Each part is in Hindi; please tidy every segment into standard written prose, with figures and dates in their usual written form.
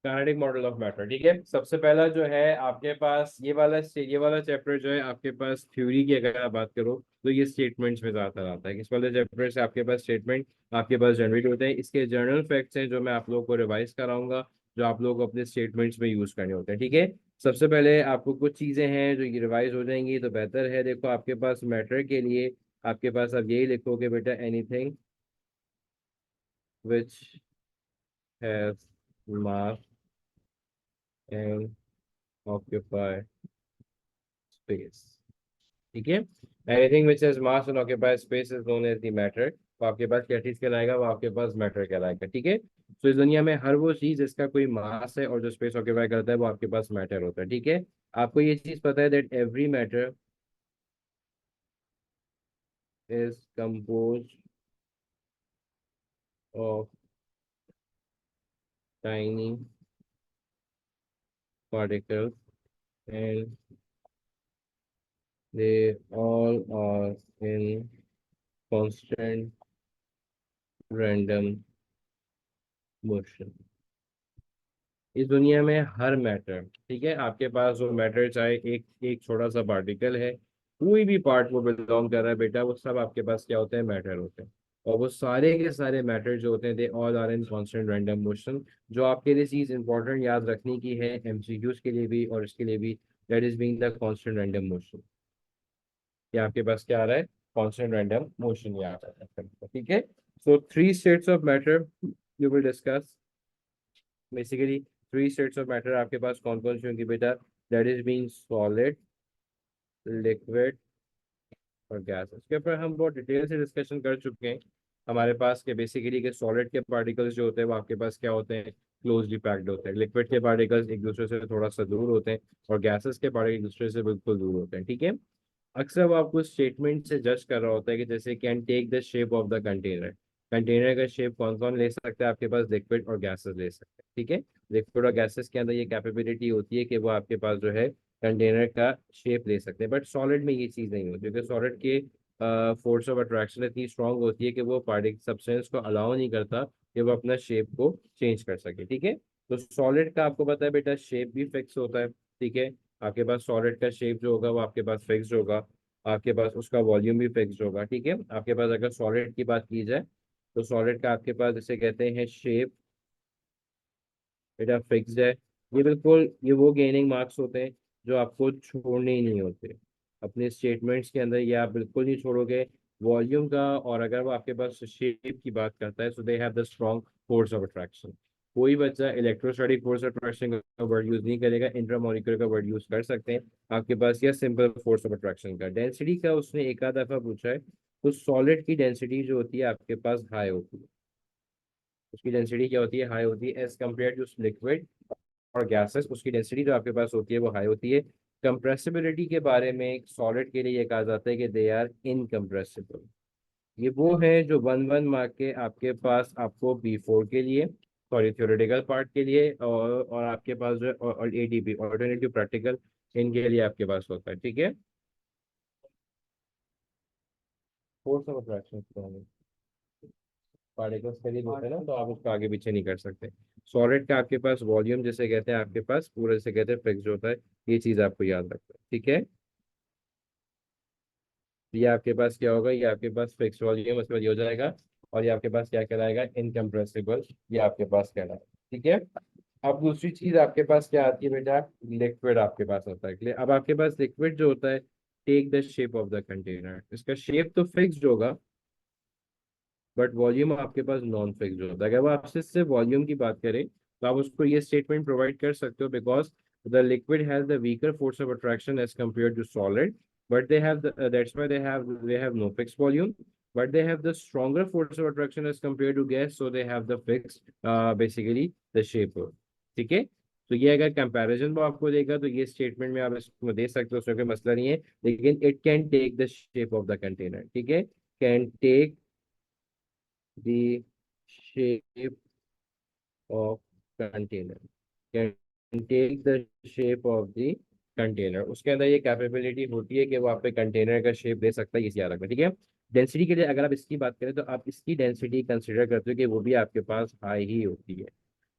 Kinetic model of matter. ठीक है, सबसे पहला जो है आपके पास ये वाला चैप्टर जो है आपके पास थ्योरी की अगर आप बात करो तो ये स्टेटमेंट्स में ज्यादातर आता है। इस वाले चैप्टर से आपके पास स्टेटमेंट आपके पास जनरेट होते हैं। इसके जर्नल फैक्ट्स हैं जो मैं आप लोगों को रिवाइज कराऊंगा, जो आप लोग अपने स्टेटमेंट्स में यूज करने होते हैं। ठीक है, सबसे पहले आपको कुछ चीजें हैं जो ये रिवाइज हो जाएंगी तो बेहतर है। देखो आपके पास मैटर के लिए आपके पास अब यही लिखोगे बेटा, anything which has mass and occupy space. ठीक है, anything which has mass and occupy space is known as the matter. तो आपके पास क्या चीज कहलाएगा, वो आपके पास मैटर कहलाएगा। ठीक है, तो इस दुनिया में हर वो चीज जिसका कोई मास है और जो स्पेस ऑक्यूपाई करता है वो आपके पास मैटर होता है। ठीक है, आपको ये चीज पता है that every matter is compose of tiny particles and they all are in constant random motion। इस दुनिया में हर मैटर, ठीक है, आपके पास जो मैटर चाहे एक एक छोटा सा पार्टिकल है, कोई भी पार्ट वो बिलोंग कर रहा है बेटा, वो सब आपके पास क्या होते हैं, मैटर होते हैं। और वो सारे के सारे मैटर जो होते हैं they all are in constant random motion. जो आपके लिए चीज इंपॉर्टेंट याद रखने की है एमसीक्यूज के लिए भी और इसके लिए भी, that is being the constant random motion. ये आपके पास क्या आ रहा है, कांस्टेंट रैंडम मोशन ये आ रहा है। ठीक है, so three states of matter you will discuss. Basically three states of matter आपके पास कौन कौन सी होंगी बेटा, that is being solid, liquid और गैस। इसके ऊपर हम बहुत डिटेल से डिस्कशन कर चुके हैं। हमारे पास के बेसिकली के सॉलिड के पार्टिकल्स जो होते हैं वो आपके पास क्या होते हैं, क्लोजली पैक्ड होते हैं। लिक्विड के पार्टिकल्स एक दूसरे से थोड़ा सा दूर होते हैं और गैसेस के पार्टिकल एक दूसरे से बिल्कुल दूर होते हैं। ठीक है, अक्सर वो आपको स्टेटमेंट से जज कर रहा होता है कि जैसे can take the shape of the container. Container का शेप कौन कौन ले सकता है, आपके पास लिक्विड और गैसेस ले सकते हैं। ठीक है, लिक्विड और गैसेस के अंदर ये कैपेबिलिटी होती है कि वो आपके पास जो है कंटेनर का शेप ले सकते हैं। बट सॉलिड में ये चीज़ नहीं होती, क्योंकि सॉलिड के फोर्स ऑफ अट्रैक्शन इतनी स्ट्रांग होती है कि वो पार्टिकल सब्सटेंस को अलाउ नहीं करता कि वो अपना शेप को चेंज कर सके। ठीक है, तो सॉलिड का आपको पता है बेटा शेप भी फिक्स होता है। ठीक है, आपके पास सॉलिड का शेप जो होगा वो आपके पास फिक्स्ड होगा, आपके पास उसका वॉल्यूम भी फिक्स्ड होगा। ठीक है, आपके पास अगर सॉलिड की बात की जाए तो सॉलिड का आपके पास जिसे कहते हैं शेप, बेटा फिक्स्ड है। ये बिल्कुल ये वो गेनिंग मार्क्स होते हैं जो आपको छोड़ने ही नहीं होते अपने स्टेटमेंट्स के अंदर, ये आप बिल्कुल नहीं छोड़ोगे। वॉल्यूम का, और अगर वो आपके पास शेप की बात करता है, so they have the strong force of attraction. कोई बच्चा इलेक्ट्रोस्टैटिक फोर्स ऑफ अट्रैक्शन का वर्ड यूज नहीं करेगा, इंट्रामोलिकुलर का वर्ड यूज कर सकते हैं आपके पास, या सिंपल फोर्स ऑफ अट्रैक्शन का। डेंसिटी का उसने एक आध दफा पूछा है, तो सॉलिड की डेंसिटी जो होती है आपके पास हाई होती है। उसकी डेंसिटी क्या होती है, हाई होती है एज कम्पेयर टू लिक्विड और गैसेस। उसकी डेंसिटी जो आपके पास होती है वो हाई होती है। कंप्रेसिबिलिटी के बारे में सॉलिड के लिए ये कहा जाता है कि दे आर इनकम्प्रेसिबल। ये वो है जो वन वन मार्क के आपके पास आपको B4 के लिए, सॉरी थ्योरेटिकल पार्ट के लिए, और आपके पास जो है और ADP ऑल्टरनेटिव प्रैक्टिकल, इनके लिए आपके पास होता है। ठीक है, फोर्स ऑफ अट्रैक्शन पार्टिकल्स करीब होते हैं ना, तो आप उसको आगे पीछे नहीं कर सकते। सॉलिड का आपके पास वॉल्यूम जिसे कहते हैं आपके पास पूरे से कहते हैं फिक्स होता है। ये चीज आपको याद रखना है। ठीक है, ये आपके पास क्या होगा, ये आपके पास फिक्स वॉल्यूम उसके बाद ये हो जाएगा, और ये आपके पास क्या कहलाएगा, इनकम्प्रेसिबल, ये आपके पास कहलाएगा। ठीक है, अब दूसरी चीज आपके पास क्या आती है बेटा, लिक्विड आपके पास होता है। अब आपके पास लिक्विड जो होता है, take the shape of the container. इसका शेप तो फिक्स्ड होगा बट वॉल्यूम आपके पास नॉन फिक्स्ड होता है। अगर वो आपसे सिर्फ वॉल्यूम की बात करें तो आप उसको ये स्टेटमेंट प्रोवाइड कर सकते हो, because the liquid has the weaker force of attraction as compare to solid, but they have that's why they have no fixed volume, but they have the stronger force of attraction as compared to gas, so they have the fixed basically the shape। ठीक है, तो ये अगर कंपैरिजन वो आपको देगा तो ये स्टेटमेंट में आप इसको दे सकते हो, उसमें कोई मसला नहीं है। लेकिन it can take the shape of the container. ठीक है, can take the shape of container, can take the shape of the container। उसके अंदर ये कैपेबिलिटी होती है कि वो आप पे कंटेनर का शेप दे सकता है, ये याद रखना। ठीक है, डेंसिटी के लिए अगर आप इसकी बात करें तो आप इसकी डेंसिटी कंसिडर करते हो कि वो भी आपके पास हाई ही होती है।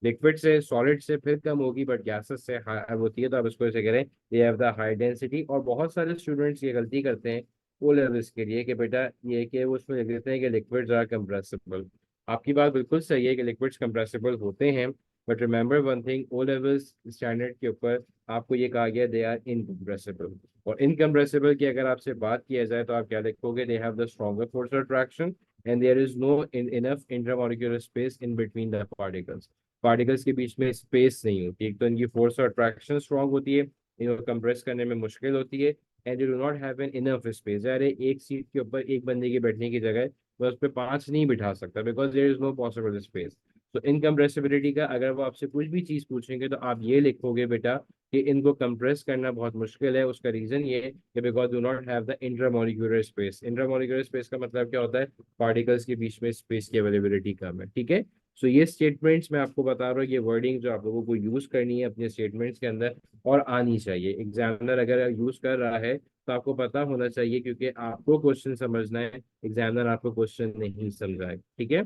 लिक्विड से सॉलिड से फिर कम होगी, बट गैसेस से हाई होती है, तो आप इसको ऐसे करें, दे हैव द हाई डेंसिटी। और बहुत सारे स्टूडेंट्स ये गलती करते हैं ओ लेवल्स के लिए कि बेटा ये कि वो उसमें लिख देते हैं कि लिक्विड्स आर कंप्रेसिबल। आपकी बात बिल्कुल सही है कि लिक्विड्स कंप्रेसिबल होते हैं, but remember one thing, O levels standard के ऊपर आपको ये कहा गया दे आर इनकम्प्रेसिबल। और इनकम्प्रेसिबल की अगर आपसे बात किया जाए तो आप क्या लिखोगे, they have the stronger force of attraction and there is no enough intramolecular space in between the particles. Particles के बीच में स्पेस नहीं होती। एक तो इनकी फोर्स ऑफ अट्रैक्शन स्ट्रांग होती है, इनको कंप्रेस करने में मुश्किल होती है, and you do not have an enough space. अरे एक सीट के ऊपर एक बंदे की बैठने की जगह मैं उस पर पांच नहीं बिठा सकता, because there is no possible space. तो इनकम्प्रेसिबिलिटी का अगर वो आपसे कुछ भी चीज पूछेंगे तो आप ये लिखोगे बेटा कि इनको कंप्रेस करना बहुत मुश्किल है। उसका रीजन ये है कि because do not have the intramolecular space. Intramolecular space का मतलब क्या होता है, पार्टिकल्स के बीच में स्पेस की अवेलेबिलिटी कम है, ठीक है। सो ये स्टेटमेंट्स मैं आपको बता रहा हूँ, ये वर्डिंग जो आप लोगों को यूज करनी है अपने स्टेटमेंट्स के अंदर और आनी चाहिए। एग्जामिनर अगर यूज कर रहा है तो आपको पता होना चाहिए, क्योंकि आपको क्वेश्चन समझना है, एग्जामिनर आपको क्वेश्चन नहीं समझाए, ठीक है।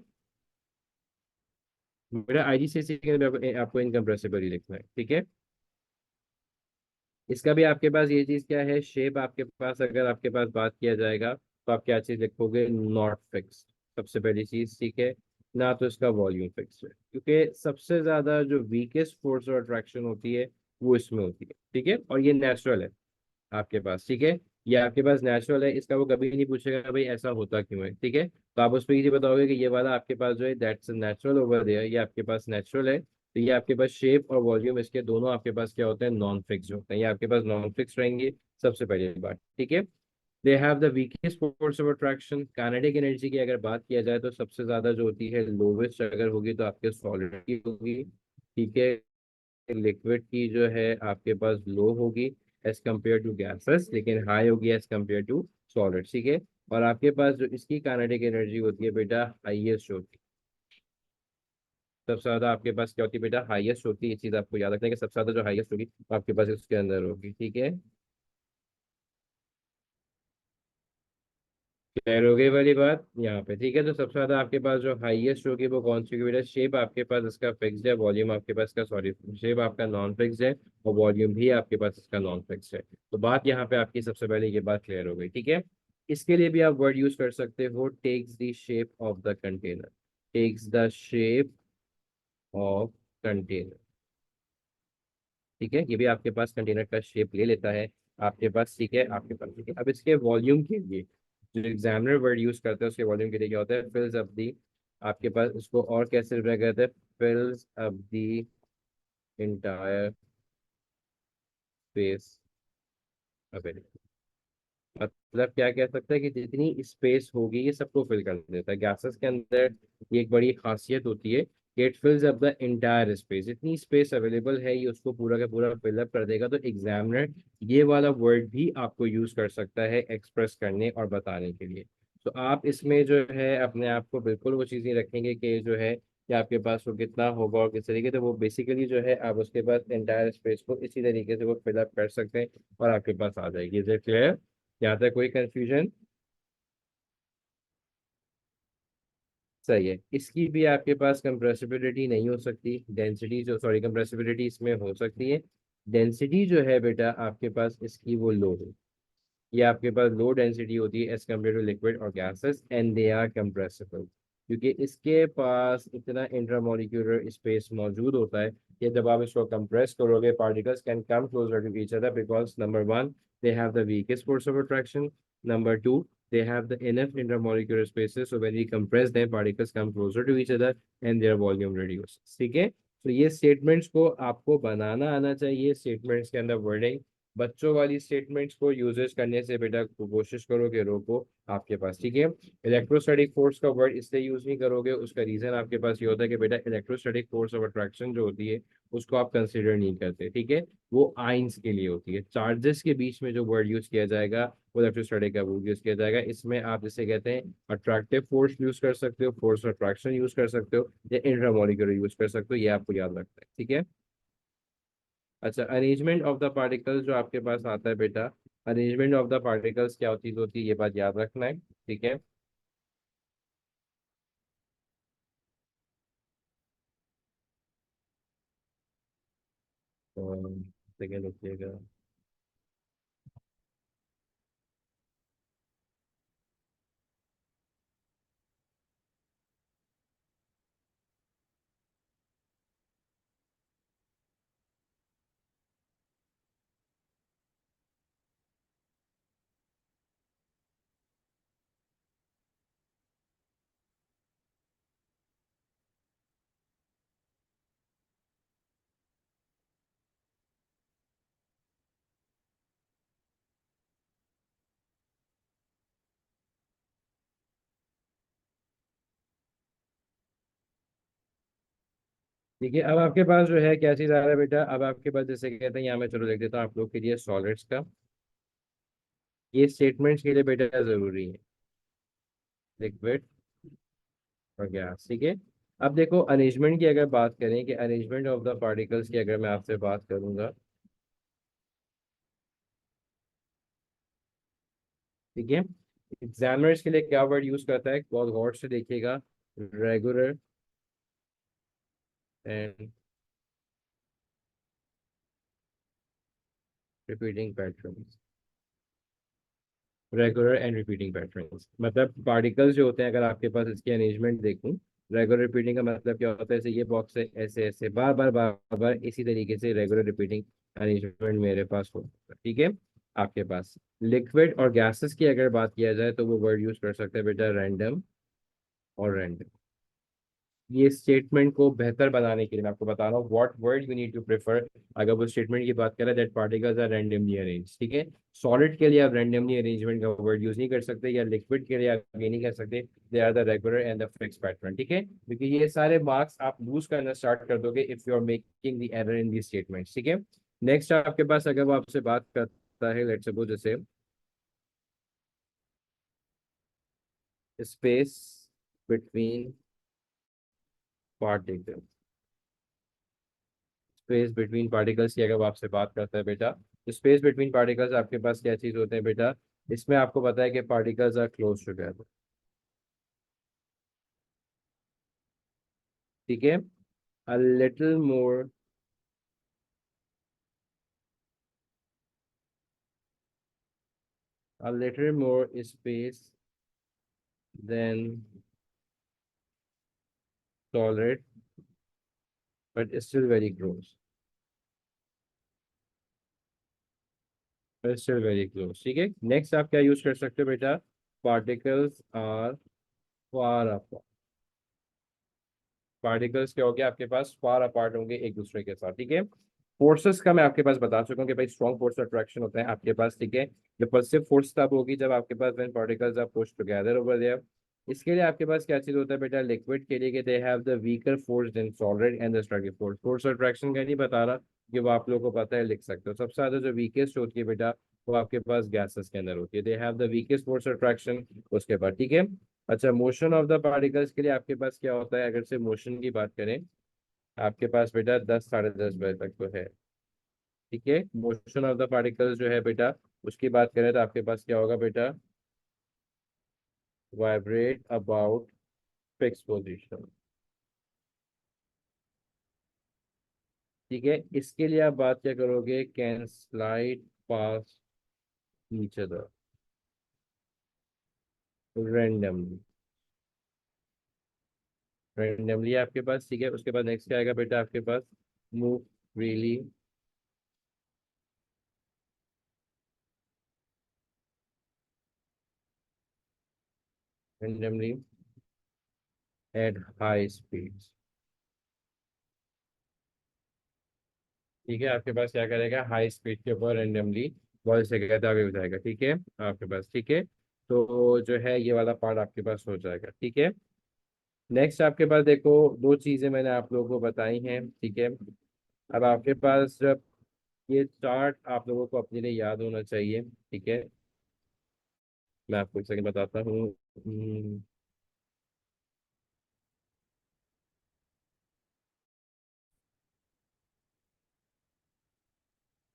मेरा आईजीसीएसई के अंदर आपको इनकम्प्रेसिबल ही लिखना है, ठीक है। इसका भी आपके पास ये चीज क्या है, शेप आपके पास अगर आपके पास बात किया जाएगा तो आप क्या चीज लिखोगे, नॉट फिक्स। सबसे पहली चीज, ठीक है, ना तो इसका वॉल्यूम फिक्स है, क्योंकि सबसे ज्यादा जो वीकेस्ट फोर्स ऑफ अट्रैक्शन होती है वो इसमें होती है, ठीक है। और ये नेचुरल है आपके पास, ठीक है। ये आपके पास नेचुरल है, इसका वो कभी नहीं पूछेगा भाई ऐसा होता क्यों है, ठीक है। तो आप उस पर ये बताओगे कि ये वाला आपके पास जो है दैट्स नेचुरल ओवर देयर, ये आपके पास नेचुरल है। तो ये आपके पास शेप और वॉल्यूम इसके दोनों आपके पास क्या होते हैं, नॉन फिक्स होते हैं। ये आपके पास नॉन फिक्स रहेंगे, सबसे पहली बात, ठीक है। दे have the weakest force of attraction. Kinetic energy की अगर बात किया जाए तो सबसे ज्यादा जो होती है लोवेस्ट अगर होगी तो आपके सॉलिड की होगी, ठीक है। लिक्विड की जो है आपके पास लो होगी एज कम्पेयर टू गैसेस, लेकिन हाई होगी एज कम्पेयर टू सॉलिड, ठीक है। और आपके पास जो इसकी काइनेटिक एनर्जी होती है बेटा हाईएस्ट होती है। सबसे ज्यादा आपके पास क्या होती है बेटा, हाईएस्ट होती है। ये चीज आपको याद रखना है कि सबसे ज्यादा जो हाईएस्ट होगी वो आपके पास इसके अंदर होगी, ठीक है। क्लियर हो गई वाली बात यहाँ पे, ठीक है। तो सबसे ज्यादा आपके पास जो हाईएस्ट होगी वो कौन सी होगी बेटा, शेप आपके पास इसका फिक्स्ड है, वॉल्यूम आपके पास का सॉरी शेप आपका नॉन फिक्स्ड है और वॉल्यूम भी आपके पास इसका नॉन फिक्स्ड है। तो बात यहाँ पे आपकी सबसे पहले ये बात क्लियर हो गई, ठीक है। इसके लिए भी आप वर्ड यूज कर सकते हो, takes the shape of the container. Takes the shape of container, ठीक है। ये भी आपके पास कंटेनर का शेप ले लेता है आपके पास, ठीक है, आपके पास, ठीक है। अब इसके वॉल्यूम के लिए जो एग्जामिनर वर्ड यूज करते हैं उसके वॉल्यूम के लिए क्या होता है, फिल्स अप दी। आपके पास उसको और कैसे रिप्रेजेंट करते हैं, फिल्स up the entire space available. मतलब क्या कह सकते हैं कि जितनी स्पेस होगी ये सबको फिल कर देता है। गैसेस के अंदर ये एक बड़ी खासियत होती है कि it फिल्स up the entire space. जितनी स्पेस अवेलेबल है ये उसको पूरा का पूरा फिलअप कर देगा। तो एग्जामिनर ये वाला वर्ड भी आपको यूज कर सकता है एक्सप्रेस करने और बताने के लिए। तो आप इसमें जो है अपने आप को बिल्कुल वो चीज़ नहीं रखेंगे कि जो है कि आपके पास वो कितना होगा और किस तरीके से, वो बेसिकली जो है आप उसके पास एंटायर स्पेस को इसी तरीके से वो फिलअप कर सकते हैं और आपके पास आ जाएगी। Is it clear? यहाँ तक कोई कंफ्यूजन? सही है। इसकी भी आपके पास कंप्रेसिबिलिटी नहीं हो सकती, डेंसिटी जो सॉरी कंप्रेसिबिलिटी इसमें हो सकती है। डेंसिटी जो है बेटा आपके पास इसकी वो लो है, ये आपके पास लो डेंसिटी होती है एज कम्पेयर टू लिक्विड और gases and they are compressible, क्योंकि इसके पास इतना इंट्रामोलिक्यूलर स्पेस मौजूद होता है कि जब आप इसको कंप्रेस करोगे particles can come closer to each other because number one they have the weakest force of attraction, number two they have the enough intermolecular spaces so when we compress them particles come closer to each other and their volume reduces, ठीक है। तो ये स्टेटमेंट्स को आपको बनाना आना चाहिए, स्टेटमेंट्स के अंदर वर्डिंग। बच्चों वाली स्टेटमेंट्स को यूजेस करने से बेटा कोशिश करो कि रोको आपके पास, ठीक है। इलेक्ट्रोस्टैटिक फोर्स का वर्ड इसलिए यूज नहीं करोगे, उसका रीजन आपके पास ये होता है कि बेटा इलेक्ट्रोस्टैटिक फोर्स ऑफ अट्रैक्शन जो होती है उसको आप कंसिडर नहीं करते, ठीक है। वो आइंस के लिए होती है। चार्जेस के बीच में जो वर्ड यूज किया जाएगा वो इलेक्ट्रोस्टैटिक का वर्ड यूज किया जाएगा। इसमें आप जिसे कहते हैं अट्रैक्टिव फोर्स यूज कर सकते हो, फोर्स ऑफ अट्रैक्शन यूज कर सकते हो या इंट्रामोलिकुलर यूज कर सकते हो, ये आपको याद रखना है, ठीक है। अच्छा, अरेंजमेंट ऑफ द पार्टिकल्स जो आपके पास आता है बेटा, अरेंजमेंट ऑफ द पार्टिकल्स क्या चीज होती है ये बात याद रखना है, ठीक है। सेकेंड रुकिएगा। ठीक है, अब आपके पास जो है क्या चीज़ आ रहा है बेटा, अब आपके पास जैसे कहते हैं यहाँ मैं चलो लिख देता हूँ आप लोग के लिए सॉलिड्स का। ये स्टेटमेंट्स के लिए बेटा जरूरी है, लिक्विड और गैस। ठीक है, अब देखो अरेंजमेंट की अगर बात करें कि अरेंजमेंट ऑफ द पार्टिकल्स की अगर मैं आपसे बात करूंगा, ठीक है, एग्जामिनर्स के लिए क्या वर्ड यूज करता है बहुत गौर से देखिएगा, regular and repeating patterns. Regular and repeating patterns मतलब पार्टिकल्स जो होते हैं, अगर आपके पास इसकी अरेंजमेंट देखूं, रेगुलर रिपीटिंग का मतलब क्या होता है, ऐसे ये बॉक्स है, ऐसे ऐसे बार बार इसी तरीके से रेगुलर रिपीटिंग अरेंजमेंट मेरे पास होता है। ठीक है, आपके पास लिक्विड और गैसेस की अगर बात किया जाए तो वो वर्ड यूज कर सकते हैं बेटा रैंडम और रैंडम। ये स्टेटमेंट को बेहतर बनाने के लिए मैं आपको बता रहा हूँ what word you need to prefer. अगर वो स्टेटमेंट की बात करें that particles are randomly arrange, ठीक है, सॉलिड के लिए आप रैंडमली अरेंजमेंट का वर्ड यूज नहीं कर सकते, या लिक्विड के लिए आप ये नहीं कर सकते they are the regular and the fix pattern. ठीक है, क्योंकि ये सारे मार्क्स आप लूज करना स्टार्ट कर दोगे if you are making the error in the statements. ठीक है, नेक्स्ट आपके पास अगर वो आपसे बात करता है लेट्स सपोज जैसे space between particles, space between particles की अगर वो आपसे बात करता है बेटा, तो स्पेस बिटवीन पार्टिकल्स आपके पास क्या चीज होते हैं बेटा, इसमें आपको पता है कि पार्टिकल्स आर क्लोज टुगेदर। ठीक है, a little more, a little more space than solid but still very close, still very close. ठीक है, नेक्स्ट आप क्या यूज कर सकते हो बेटा, particles are far apart, particles क्या हो गया आपके पास फार अपार्ट होंगे एक दूसरे के साथ। ठीक है, फोर्सेस का मैं आपके पास बता चुका हूँ कि भाई स्ट्रॉन्ग फोर्स अट्रैक्शन होता है आपके पास। ठीक है, रिपल्सिव फोर्स तब होगी जब आपके पास when particles are pushed together over there. इसके लिए आपके पास क्या चीज होता है बेटा, लिक्विड के लिए कि they have the weaker force than solid and the strong force. Force attraction का नहीं बता रहा कि वो आप लोगों को पता है, लिख सकते हो। सबसे ज्यादा जो वीकेस्ट होती है बेटा वो आपके पास गैसेस के अंदर होती है, दे have the weakest force attraction उसके बाद। ठीक है, अच्छा मोशन ऑफ द पार्टिकल्स के लिए आपके पास क्या होता है, अगर से मोशन की बात करें आपके पास बेटा 10 साढ़े 10 बजे तक तो है। ठीक है, मोशन ऑफ द पार्टिकल्स जो है बेटा उसकी बात करें तो आपके पास क्या होगा बेटा, वाइब्रेट अबाउट फिक्स पोजीशन। ठीक है, इसके लिए आप बात क्या करोगे, can slide past each other randomly, randomly आपके पास। ठीक है, उसके बाद नेक्स्ट क्या आएगा बेटा आपके पास, move freely randomly at high speed. ठीक है, आपके पास क्या करेगा, हाई स्पीड के ऊपर रेंडमली बहुत से कहता आगे हो जाएगा। ठीक है आपके पास, ठीक है, तो जो है ये वाला पार्ट आपके पास हो जाएगा। ठीक है, नेक्स्ट आपके पास देखो दो चीजें मैंने आप लोगों को बताई हैं। ठीक है, अब आपके पास जब ये चार्ट आप लोगों को अपने लिए याद होना चाहिए। ठीक है, मैं आपको एक सेकंड बताता हूँ।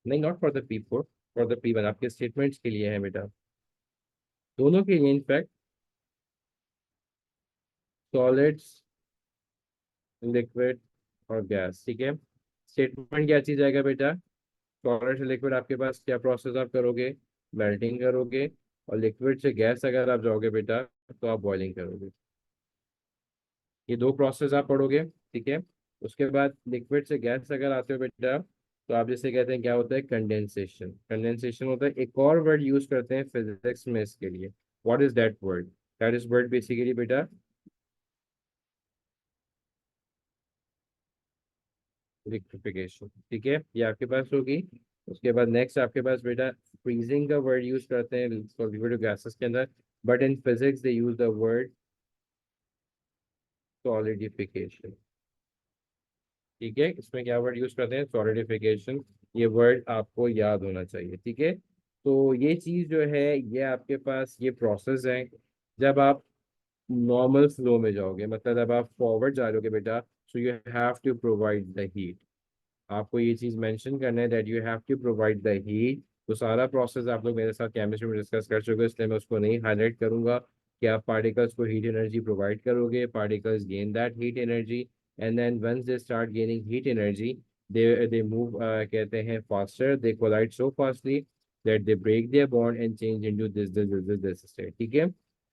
नहीं, not for the P four, for the P one, आपके स्टेटमेंट्स के लिए है बेटा, दोनों के लिए इनफैक्ट, सॉलिड्स लिक्विड और गैस। ठीक है, स्टेटमेंट क्या चीज आएगा बेटा? सॉलिड से लिक्विड आपके पास क्या प्रोसेस आप करोगे? मेल्टिंग करोगे। और लिक्विड से गैस अगर आप जाओगे बेटा तो आप बॉइलिंग करोगे। ये दो प्रोसेस आप पढ़ोगे, ठीक है। उसके बाद लिक्विड से गैस अगर आते हो बेटा तो आप जैसे कहते हैं क्या होता है? कंडेंसेशन। कंडेंसेशन होता है, एक और वर्ड यूज करते हैं फिजिक्स में इसके लिए। What is that word? That is word basically बेटा लिक्विफिकेशन, ठीक है, ये आपके पास होगी। उसके बाद नेक्स्ट आपके पास बेटा फ्रीजिंग का वर्ड यूज करते हैं लिक्विड गैसेस के अंदर, but in physics they use the word solidification. ठीक है, इसमें क्या वर्ड यूज करते हैं? सॉलिडिफिकेशन। ये वर्ड आपको याद होना चाहिए, ठीक है। तो ये चीज जो है ये आपके पास ये प्रोसेस है। जब आप नॉर्मल फ्लो में जाओगे, मतलब जब आप फॉरवर्ड जा रहे हो बेटा, so you have to provide the heat. आपको ये चीज मेंशन करना है that you have to provide the heat. तो सारा प्रोसेस आप लोग मेरे साथ केमिस्ट्री में डिस्कस कर चुके हो, इसलिए मैं उसको नहीं हाईलाइट करूंगा कि आप पार्टिकल्स को हीट एनर्जी प्रोवाइड करोगे, particles gain that heat energy, and then once they start gaining heat energy they move कहते हैं faster, they collide so fastly that they break their bond and change into this state, ठीक है।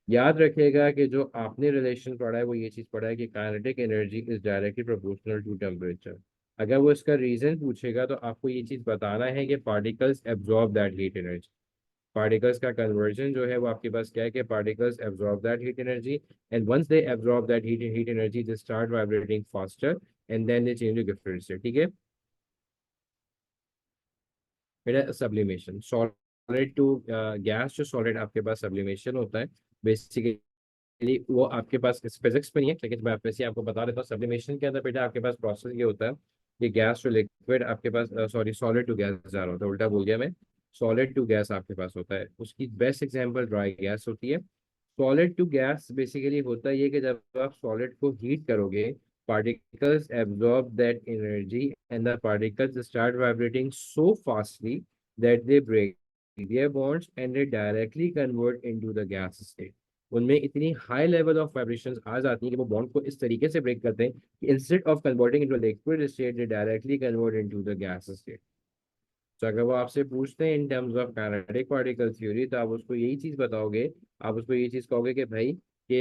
याद रखिएगा कि जो आपने रिलेशन पढ़ा है वो ये चीज पढ़ा है कि kinetic energy is directly proportional to temperature. अगर वो इसका रीजन पूछेगा तो आपको ये चीज बताना है कि particles absorb that heat energy. Particles का कन्वर्जन जो है वो आपके पास क्या है कि particles absorb that heat energy, and once they absorb that heat energy they start vibrating faster and then they change to different state, ठीक है। बेटा सब्लिमेशन, सॉलिड टू गैस, जो सॉलिड आपके पास सब्लिमेशन होता है बेसिकली वो आपके पास इस फिजिक्स में नहीं है, लेकिन मैं वैसे आपको बता देता हूँ। सब्लिमेशन के अंदर बेटा आपके पास प्रोसेस ये होता है कि गैस टू लिक्विड आपके पास, सॉरी सॉलिड टू गैस जा रहा होता है, उल्टा बोल गया मैं। सॉलिड टू गैस आपके पास होता है, उसकी बेस्ट एग्जांपल ड्राई गैस होती है। सॉलिड टू गैस बेसिकली होता है ये कि जब आप सॉलिड को हीट करोगे, particles absorb that energy and the particles start vibrating so fastly that they break their bonds and they directly convert into the gas state। उनमें इतनी हाई लेवल ऑफ वाइब्रेशंस आ जाती हैं कि वो बॉन्ड को इस तरीके से ब्रेक करते हैं कि instead of converting into liquid state they directly convert into the gas state. तो अगर वो आपसे पूछते हैं in terms of kinetic particle theory तो आप उसको यही चीज बताओगे। आप उसको यही चीज कहोगे कि भाई कि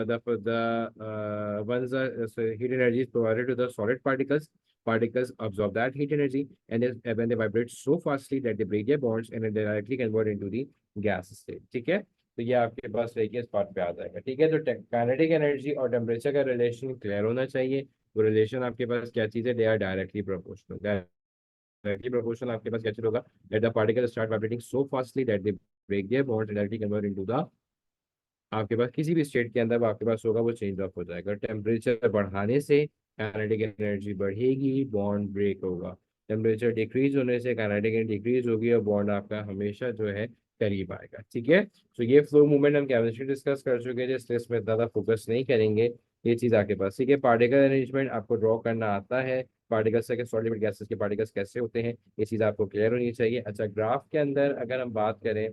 the once the heat energy is provided to the solid particles absorb that heat energy and when they vibrate so fastly that they break their bonds and then they directly convert into the gas state, ठीक है। तो ये आपके पास रहेगी, इस बात पे आ जाएगा, ठीक है। तो काइनेटिक एनर्जी और टेम्परेचर का रिलेशन क्लियर होना चाहिए। वो रिलेशन आपके पास क्या चीज़ है? They are directly proportional. directly proportional आपके पास कैसे होगा? That the particles start vibrating so fastly that they break their bonds and directly convert into the, आपके पास किसी भी स्टेट के अंदर वो आपके पास होगा वो चेंज ऑफ हो जाएगा। टेम्परेचर बढ़ाने से काइनेटिक एनर्जी बढ़ेगी, बॉन्ड ब्रेक होगा। टेम्परेचर डिक्रीज होने से काइनेटिक एनर्जी डिक्रीज होगी और बॉन्ड आपका हमेशा जो है करीब आएगा, ठीक है। तो ये फ्लो मूवमेंट हम केमिस्ट्री डिस्कस कर चुके हैं, इसलिए इसमें ज़्यादा फोकस नहीं करेंगे। ये चीज़ आपके पास, ठीक है। पार्टिकल अरेंजमेंट आपको ड्रॉ करना आता है, पार्टिकल्स से सॉलिड गैसेस के पार्टिकल्स कैसे होते हैं, ये चीज़ आपको क्लियर होनी चाहिए। अच्छा, ग्राफ के अंदर अगर हम बात करें,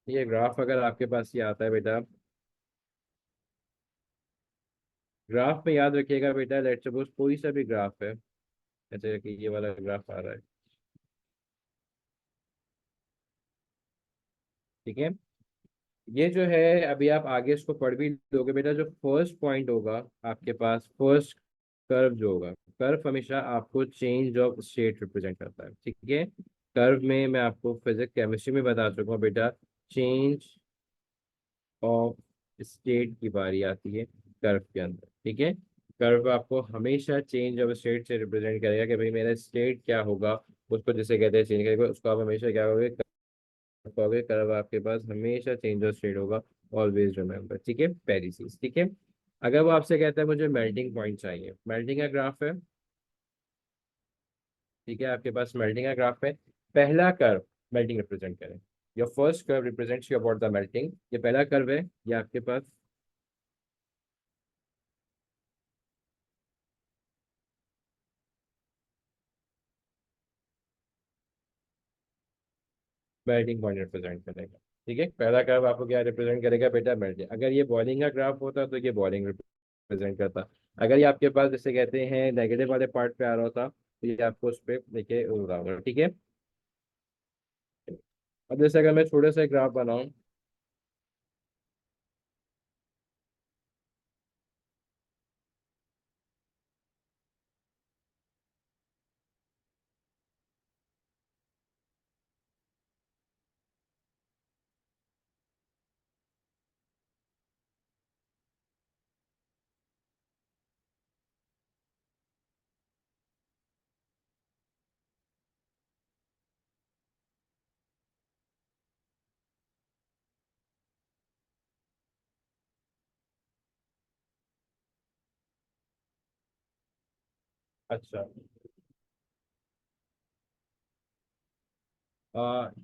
ये ग्राफ अगर आपके पास ये आता है बेटा, ग्राफ में याद रखिएगा बेटा, लेट्स सपोज कोई सा भी ग्राफ है, जैसे कि ये वाला ग्राफ आ रहा है, ठीक है। ये जो है अभी आप आगे इसको पढ़ भी दोगे बेटा, जो फर्स्ट पॉइंट होगा आपके पास, फर्स्ट कर्व जो होगा, कर्व हमेशा आपको चेंज ऑफ स्टेट रिप्रेजेंट करता है, ठीक है। कर्व में मैं आपको फिजिक्स केमिस्ट्री में बता चुका हूँ बेटा, चेंज ऑफ स्टेट की बारी आती है कर्व के अंदर, ठीक है। कर्व आपको हमेशा चेंज ऑफ स्टेट से रिप्रेजेंट करेगा कि भाई मेरा स्टेट क्या होगा, उसको जिसे कहते हैं चेंज करेगा, उसको आप हमेशा क्या करोगे? कहोगे कर्व आपके पास हमेशा चेंज ऑफ स्टेट होगा। ऑलवेज रिमेम्बर, ठीक है, पहली चीज, ठीक है। अगर वो आपसे कहता है मुझे मेल्टिंग पॉइंट चाहिए, मेल्टिंग का ग्राफ है, ठीक है, आपके पास मेल्टिंग का ग्राफ है। पहला कर्व मेल्टिंग रिप्रेजेंट करें, your first curve represents you about the melting, ये पहला कर्व है, ये आपके पास मेल्टिंग पॉइंट रिप्रेजेंट करेगा। ठीक है, पहला ग्राफ आपको क्या रिप्रेजेंट करेगा बेटा, मेल्टिंग। अगर ये बॉइलिंग का ग्राफ होता तो ये बॉइलिंग रिप्रेजेंट करता। अगर ये आपके पास जैसे कहते हैं नेगेटिव वाले पार्ट पे आ रहा होता तो ये आपको उस पर देखिए उड़ रहा होगा। ठीक है, अब जैसे अगर मैं छोटे से ग्राफ बनाऊं। अच्छा,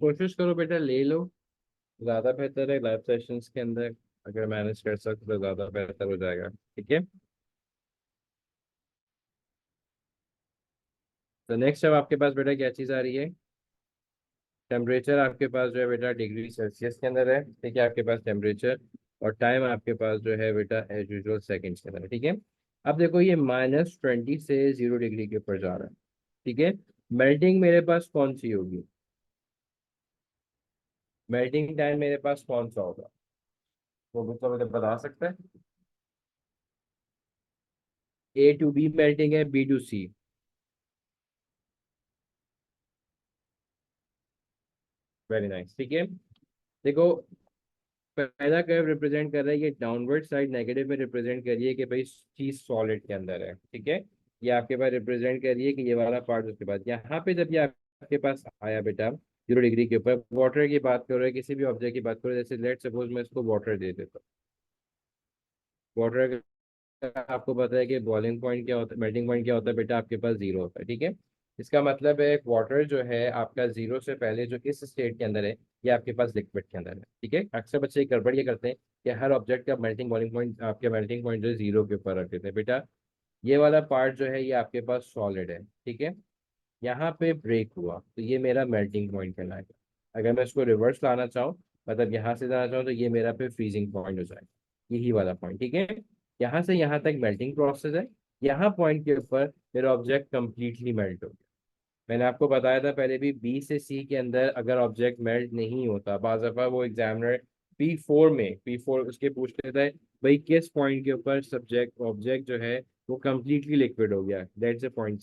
कोशिश करो बेटा ले लो, ज्यादा बेहतर है लाइव सेशंस के अंदर। अगर मैनेज कर सकते तो ज्यादा बेहतर हो जाएगा। ठीक है, तो नेक्स्ट अब आपके पास बेटा क्या चीज आ रही है, टेम्परेचर आपके पास जो है बेटा डिग्री सेल्सियस के अंदर है। ठीक है, आपके पास टेम्परेचर और टाइम आपके पास जो है बेटा एज यूजल सेकंड्स के अंदर है। ठीक है, अब देखो ये -20 से 0 डिग्री के ऊपर जा रहा है। ठीक है, मेल्टिंग मेरे पास कौन सी होगी, मेल्टिंग टाइम मेरे पास कौन सा होगा, वो भी तो मुझे बता सकता है। A to B मेल्टिंग है, B to C। Very nice. ठीक है, देखो पहला कर्व रिप्रेजेंट कर रहा है, ये डाउनवर्ड साइड नेगेटिव में रिप्रेजेंट करिए कि भाई चीज सॉलिड के अंदर है। ठीक है, ये आपके पास रिप्रेजेंट करिए कि ये वाला पार्ट, उसके बाद यहाँ पे जब ये आपके पास आया बेटा 0 डिग्री के ऊपर, वाटर की बात करो या किसी भी ऑब्जेक्ट की बात करो, जैसे लेट सपोज मैं इसको वाटर दे देता हूँ। वाटर आपको पता है कि बॉइलिंग पॉइंट क्या होता है, मेल्टिंग पॉइंट क्या होता है बेटा, आपके पास जीरो होता है। ठीक है, इसका मतलब है वाटर जो है आपका जीरो से पहले जो इस स्टेट के अंदर है, ये आपके पास लिक्विड के अंदर है। ठीक है, अक्सर बच्चे एक गड़बड़ ये करते हैं कि हर ऑब्जेक्ट का मेल्टिंग बॉइलिंग पॉइंट, आपके मेल्टिंग पॉइंट जो है जीरो के ऊपर रख देते हैं। बेटा ये वाला पार्ट जो है ये आपके पास सॉलिड है। ठीक है, यहाँ पे ब्रेक हुआ तो ये मेरा मेल्टिंग पॉइंट कहलाएगा। अगर मैं इसको रिवर्स लाना चाहूँ, मतलब यहाँ से जाना चाहूँ, तो ये मेरा पे फ्रीजिंग पॉइंट हो जाएगा, यही वाला पॉइंट। ठीक है, यहाँ से यहाँ तक मेल्टिंग प्रोसेस है, यहाँ पॉइंट के ऊपर मेरा ऑब्जेक्ट कंप्लीटली मेल्ट हो गया। मैंने आपको बताया था पहले भी, B से C के अंदर अगर ऑब्जेक्ट मेल्ट नहीं होता, बाज़ दफा वो एग्जामिनर P4 उसके पूछ लेता है भाई किस पॉइंट के ऊपर सब्जेक्ट ऑब्जेक्ट जो है वो कंप्लीटली लिक्विड हो गया, दैट्स द पॉइंट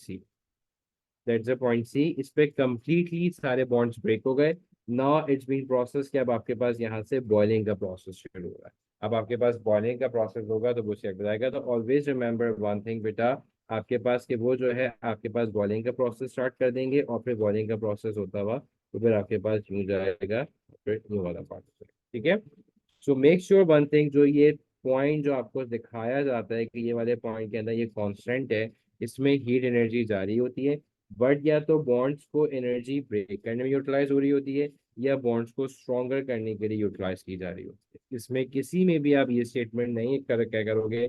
सी। इस पे कंप्लीटली सारे बॉन्ड्स ब्रेक हो गए। नाउ इट्स बीइंग प्रोसेस कि अब आपके पास यहाँ से बॉइलिंग का प्रोसेस शुरू हो रहा है। अब आपके पास बॉइलिंग का प्रोसेस होगा तो वो चेक बताएगा। तो ऑलवेज रिमेंबर वन थिंग बेटा, आपके पास कि वो जो है आपके पास बॉइलिंग का प्रोसेस स्टार्ट कर देंगे और फिर बॉइलिंग का प्रोसेस होता हुआ तो फिर आपके पास यूं जाएगा, फिर यूं वाला पार्ट। ठीक है, so make sure one thing, जो ये पॉइंट जो आपको दिखाया जाता है कि ये वाले पॉइंट के अंदर ये कांस्टेंट है, इसमें हीट एनर्जी जारी होती है, बट या तो बॉन्ड्स को एनर्जी ब्रेक करने में यूटिलाइज हो रही होती है या बॉन्ड्स को स्ट्रॉन्गर करने के लिए यूटिलाइज की जा रही होती है। इसमें किसी में भी आप ये स्टेटमेंट नहीं कर क्या करोगे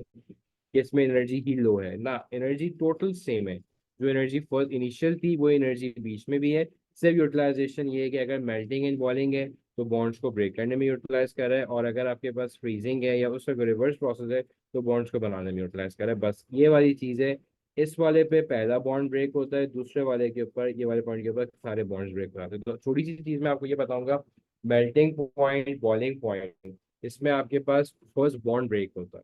कि इसमें एनर्जी ही लो है ना, एनर्जी टोटल सेम है। जो एनर्जी फर्स्ट इनिशियल थी वो एनर्जी बीच में भी है। सिर्फ यूटिलाइजेशन ये है कि अगर मेल्टिंग एंड बॉइलिंग है तो बॉन्ड्स को ब्रेक करने में यूटिलाइज कर रहा है, और अगर आपके पास फ्रीजिंग है या उसका रिवर्स प्रोसेस है तो बॉन्ड्स को बनाने में यूटिलाइज कर रहा है। बस ये वाली चीज है। इस वाले पे पहला बॉन्ड ब्रेक होता है, दूसरे वाले के ऊपर, ये वाले पॉइंट के ऊपर सारे बॉन्ड्स ब्रेक हो जाते हैं। तो छोटी सी चीज मैं आपको ये बताऊंगा, मेल्टिंग पॉइंट बॉइलिंग पॉइंट, इसमें आपके पास फर्स्ट बॉन्ड ब्रेक होता है।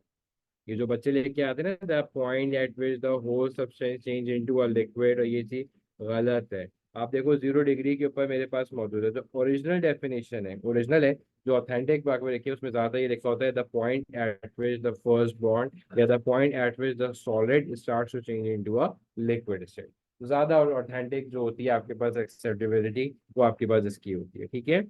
ये जो बच्चे लेके आते हैं ना, the point at which the whole substance change into a liquid, और ये चीज गलत है। आप देखो 0 डिग्री के ऊपर मेरे पास मौजूद है, जो ओरिजिनल डेफिनेशन है, ओरिजिनल है, जो ऑथेंटिक बाग में लिखी है उसमें ज्यादा ये लिखा होता है the point at which the first bond या the point at which the solid starts to change into a liquid state. ज्यादा ऑथेंटिक जो होती है आपके पास एक्सेप्टेबिलिटी, वो आपके पास इसकी होती है। ठीक है,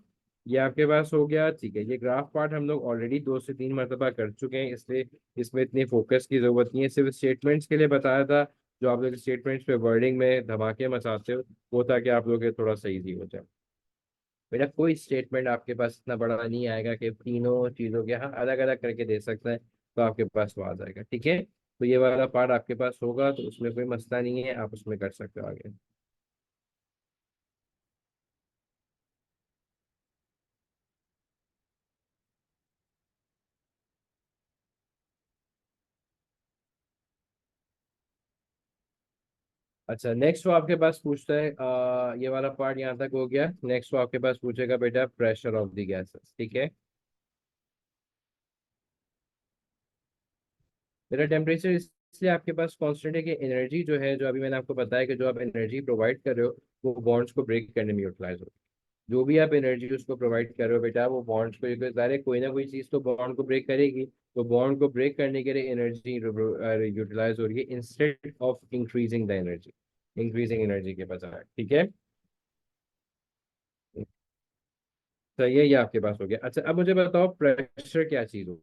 ये आपके पास हो गया। ठीक है, ये ग्राफ पार्ट हम लोग ऑलरेडी 2 से 3 मरतबा कर चुके हैं, इसलिए इसमें इतनी फोकस की जरूरत नहीं है। सिर्फ स्टेटमेंट्स के लिए बताया था, जो आप लोग स्टेटमेंट्स पे वर्डिंग में धमाके मचाते हो, वो ताकि आप लोग के थोड़ा सही इजी हो जाए। बेटा कोई स्टेटमेंट आपके पास इतना बड़ा नहीं आएगा कि तीनों चीज़ों के हाँ अलग अलग करके दे सकते हैं, तो आपके पास वो आ जाएगा। ठीक है, तो ये वाला पार्ट आपके पास होगा तो उसमें कोई मसला नहीं है, आप उसमें कर सकते हो आगे। अच्छा, नेक्स्ट वो आपके पास पूछता है, ये वाला पार्ट यहाँ तक हो गया। नेक्स्ट वो आपके पास पूछेगा बेटा प्रेशर ऑफ द गैसेस, ठीक है। मेरा टेम्परेचर इसलिए आपके पास कांस्टेंट है कि एनर्जी जो है, जो अभी मैंने आपको बताया कि जो आप एनर्जी प्रोवाइड कर रहे हो वो बॉन्ड्स को ब्रेक करने में यूटिलाइज हो। जो भी आप एनर्जी उसको प्रोवाइड कर रहे हो बेटा, वो बॉन्ड्स को, डायरेक्ट कोई ना कोई चीज़ तो बॉन्ड को ब्रेक करेगी। तो बॉन्ड को ब्रेक करने के लिए एनर्जी यूटिलाइज हो रही है instead of increasing the energy, increasing energy के बजाय, ठीक है। तो ये आपके पास हो गया। अच्छा, अब मुझे बताओ प्रेशर क्या चीज़ हो।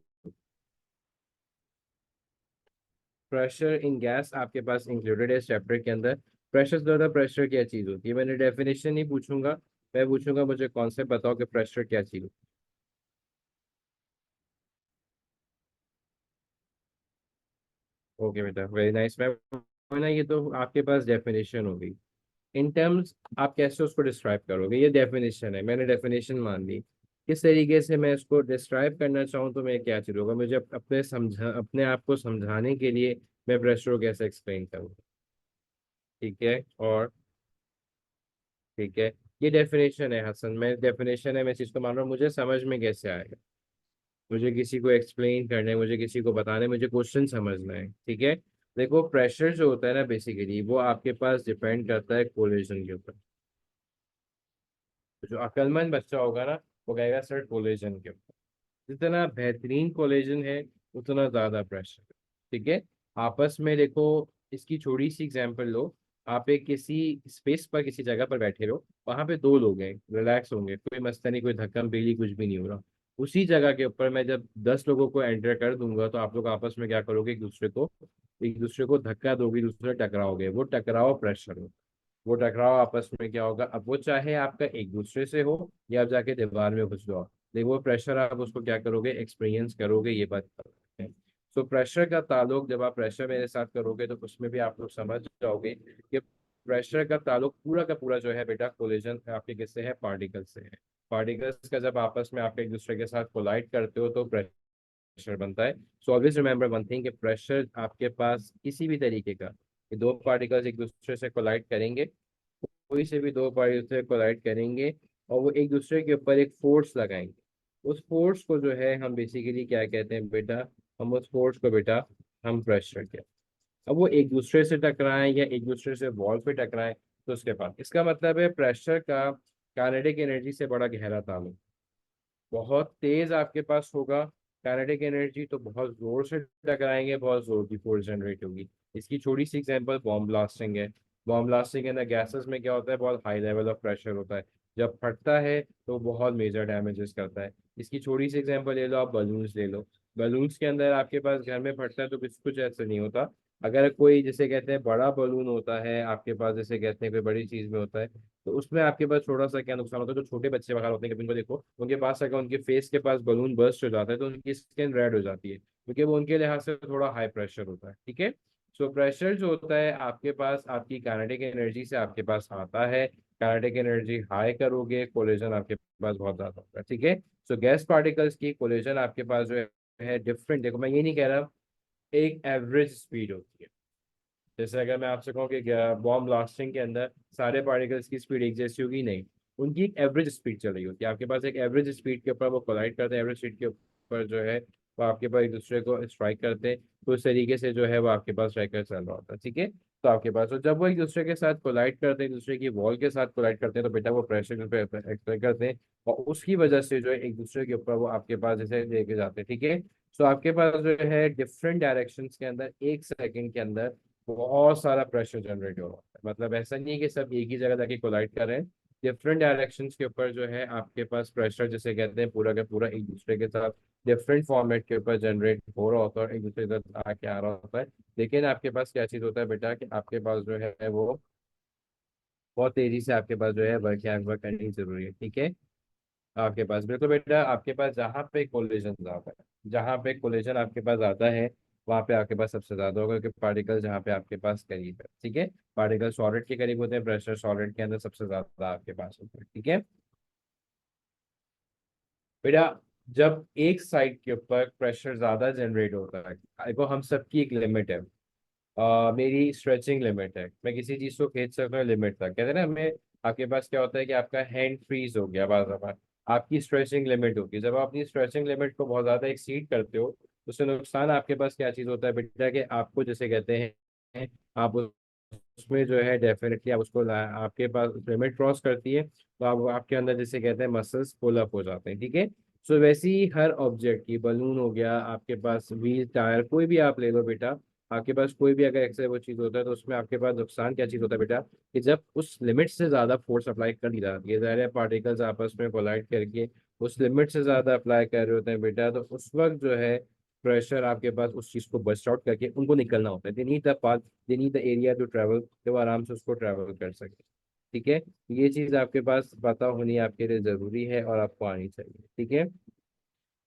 प्रेशर इन गैस आपके पास इंक्लूडेड है इस चैप्टर के अंदर। प्रेशर से ज्यादा प्रेशर क्या चीज होती है, मैंने डेफिनेशन नहीं पूछूंगा, मैं पूछूंगा मुझे कॉन्सेप्ट बताओ कि प्रेशर क्या चीज होती है। ओके बेटा, वेरी नाइस मैम। ना ये तो आपके पास डेफिनेशन होगी। इन टर्म्स आप कैसे उसको डिस्क्राइब करोगे, ये डेफिनेशन है, मैंने डेफिनेशन मान ली। किस तरीके से मैं इसको डिस्क्राइब करना चाहूँ तो मैं क्या चीज होगा, मुझे अपने आप को समझाने के लिए मैं प्रेशर को कैसे एक्सप्लेन करूँ। ठीक है। और ठीक है, ये डेफिनेशन है हसन, मैं डेफिनेशन है, मैं चीज को मान रहा हूँ, मुझे समझ में कैसे आएगा। मुझे किसी को एक्सप्लेन करना है, मुझे किसी को बताना है, मुझे क्वेश्चन समझना है, ठीक है। देखो प्रेशर जो होता है ना, बेसिकली वो आपके पास डिपेंड करता है कोलिजन के ऊपर। तो जो अक्लमंद बच्चा होगा ना, वो कहेगा सर कोलिजन के ऊपर। जितना बेहतरीन कोलिजन है उतना ज्यादा प्रेशर है, ठीक है। आपस में देखो, इसकी छोटी सी एग्जांपल लो। आप एक किसी स्पेस पर किसी जगह पर बैठे रहो, वहां पे दो लोग हैं, रिलैक्स होंगे, कोई मस्ती, कोई धक्कम बेली, कुछ भी नहीं हो रहा। उसी जगह के ऊपर मैं जब 10 लोगों को एंटर कर दूंगा तो आप लोग आपस में क्या करोगे, एक दूसरे को धक्का दोगे, एक दूसरे से टकराओगे, वो टकराव प्रेशर हो। वो टकराव आपस में क्या होगा, अब वो चाहे आपका एक दूसरे से हो या आप जाके दीवार में घुस जाओ, लेकिन वो प्रेशर आप उसको क्या करोगे, एक्सपीरियंस करोगे, ये बात है। तो प्रेशर का ताल्लुक जब आप प्रेशर मेरे साथ करोगे तो उसमें भी आप लोग समझ जाओगे कि प्रेशर का ताल्लुक पूरा का पूरा जो है बेटा कोलिजन आपके किससे है, पार्टिकल से है। पार्टिकल्स का जब आपस में आप एक दूसरे के साथ कोलाइड करते हो तो प्रेशर बनता है। So always remember one thing कि प्रेशर आपके पास किसी भी तरीके का, ये दो पार्टिकल्स एक दूसरे से कोलाइड करेंगे, कोई से भी दो पार्टिकल्स से कोलाइड करेंगे और वो एक दूसरे के ऊपर एक फोर्स लगाएंगे। उस फोर्स को जो है हम बेसिकली क्या कहते हैं बेटा, हम उस फोर्स को बेटा हम प्रेशर कहते हैं। अब वो एक दूसरे से टकराएं या एक दूसरे से वॉल पे टकराएं, तो उसके बाद इसका मतलब है प्रेशर का काइनेटिक एनर्जी से बड़ा गहरा ताल्लुक। बहुत तेज आपके पास होगा काइनेटिक एनर्जी तो बहुत जोर से टकराएंगे, बहुत जोर की फोर्स जनरेट होगी। इसकी छोटी सी एग्जांपल बॉम्ब ब्लास्टिंग है। बॉम्ब ब्लास्टिंग के अंदर गैसेस में क्या होता है, बहुत हाई लेवल ऑफ प्रेशर होता है। जब फटता है तो बहुत मेजर डैमेजेस करता है। इसकी छोटी सी एग्जांपल ले लो, आप बलून्स ले लो। बलून्स के अंदर आपके पास घर में फटता है तो कुछ कुछ ऐसा नहीं होता। अगर कोई जैसे कहते हैं बड़ा बलून होता है आपके पास, जैसे कहते हैं कोई बड़ी चीज में होता है, तो उसमें आपके पास थोड़ा सा क्या नुकसान होता है, जो छोटे बच्चे वगैरह होते हैं कभी उनको देखो, उनके पास अगर उनके फेस के पास बलून बर्स्ट हो जाता है तो उनकी स्किन रेड हो जाती है, क्योंकि वो उनके लिहाज से थोड़ा हाई प्रेशर होता है, ठीक है। सो प्रेशर जो होता है आपके पास आपकी काइनेटिक एनर्जी से आपके पास आता है। काइनेटिक एनर्जी हाई करोगे, कोलिजन आपके पास बहुत ज्यादा होता है, ठीक है। सो गैस पार्टिकल्स की कोलिजन आपके पास जो है डिफरेंट, देखो मैं ये नहीं कह रहा, एक एवरेज स्पीड होती है। जैसे अगर मैं आपसे कहूँ कि बॉम्ब ब्लास्टिंग के अंदर सारे पार्टिकल्स की स्पीड एक जैसी होगी, नहीं। उनकी एक एवरेज स्पीड चल रही होती है, आपके पास एक एवरेज स्पीड के ऊपर वो कोलाइड करते हैं, एवरेज स्पीड के ऊपर जो है वो आपके पास एक दूसरे को स्ट्राइक करते हैं। तो इस तरीके से जो है वो आपके पास स्ट्राइकर चल रहा होता है, ठीक है। तो आपके पास तो जब वो एक दूसरे के साथ कोलाइड करते हैं, एक दूसरे की वॉल के साथ कोलाइड करते हैं, तो बेटा वो प्रेशर एक्सपेक्ट करते हैं और उसकी वजह से जो है एक दूसरे के ऊपर वो आपके पास जैसे लेके जाते हैं, ठीक है। तो आपके पास जो है डिफरेंट डायरेक्शंस के अंदर एक सेकंड के अंदर बहुत सारा प्रेशर जनरेट हो रहा है। मतलब ऐसा नहीं है कि सब एक ही जगह जाके कोलाइड कर रहे हैं। डिफरेंट डायरेक्शंस के ऊपर जो है आपके पास प्रेशर जिसे कहते हैं पूरा का पूरा एक दूसरे के साथ डिफरेंट फॉर्मेट के ऊपर जनरेट हो रहा होता है और एक दूसरे के साथ आके आ रहा होता है। लेकिन आपके पास क्या चीज़ होता है बेटा कि आपके पास जो है वो बहुत तेजी से आपके पास जो है वर्क करनी जरूरी है, ठीक है। आपके पास बिल्कुल बेटा, आपके पास जहाँ पे कोलिजन आता है, जहाँ पे कोलिजन आपके पास आता है वहाँ पे आपके पास सबसे ज्यादा होगा, क्योंकि पार्टिकल जहाँ पे आपके पास करीब है, ठीक है। पार्टिकल सॉलिड के करीब होते हैं, प्रेशर सॉलिड के अंदर सबसे ज्यादा आपके पास होता है, ठीक है बेटा। जब एक साइड के ऊपर प्रेशर ज्यादा जनरेट होता है, देखो हम सबकी एक लिमिट है। मेरी स्ट्रेचिंग लिमिट है, मैं किसी चीज को खींच सकता हूँ लिमिट तक, कहते हैं ना हमें। आपके पास क्या होता है कि आपका हैंड फ्रीज हो गया बार बार, आपकी स्ट्रेचिंग लिमिट होगी। जब आप अपनी स्ट्रेचिंग लिमिट को बहुत ज्यादा एक्सीड करते हो, उससे नुकसान आपके पास क्या चीज होता है बेटा, कि आपको जैसे कहते हैं, आप उसमें जो है डेफिनेटली आप उसको आपके पास लिमिट क्रॉस करती है, तो आप आपके अंदर जैसे कहते हैं मसल्स पुल अप हो जाते हैं, ठीक है। सो वैसे ही हर ऑब्जेक्ट की, बलून हो गया आपके पास, व्हील टायर कोई भी आप ले लो बेटा, आपके पास कोई भी अगर एक्सरे वो चीज होता है, तो उसमें आपके पास नुकसान क्या चीज होता है बेटा, कि जब उस लिमिट से ज्यादा फोर्स अप्लाई कर दी जाती है, ज़ाहिर है पार्टिकल्स आपस में कोलाइड करके उस लिमिट से ज्यादा अप्लाई कर रहे होते हैं बेटा, तो उस वक्त जो है प्रेशर आपके पास उस चीज को बस्ट आउट करके उनको निकलना होता है। They need the path, they need the area to travel, तो वो आराम से उसको ट्रेवल कर सके, ठीक है। ये चीज आपके पास पता होनी आपके लिए जरूरी है और आपको आनी चाहिए, ठीक है।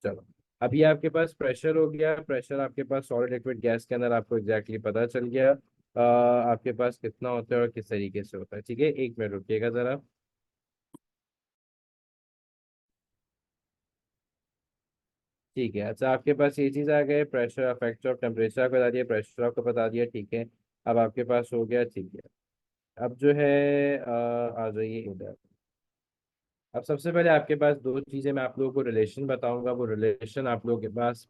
चलो, अभी आपके पास प्रेशर हो गया, प्रेशर आपके पास सॉलिड लिक्विड गैस के अंदर आपको एग्जैक्टली पता चल गया आपके पास कितना होता है और किस तरीके से होता है, ठीक है। एक मिनट रुकिएगा जरा। ठीक है, अच्छा आपके पास ये चीज़ आ गए, प्रेशर फैक्टर ऑफ टेम्परेचर आपको बता दिया, प्रेशर आपको बता दिया, ठीक है। अब आपके पास हो गया, ठीक है। अब जो है आ जाइए इधर। अब सबसे पहले आपके पास दो चीज़ें मैं आप लोगों को रिलेशन बताऊंगा, वो रिलेशन आप लोगों के पास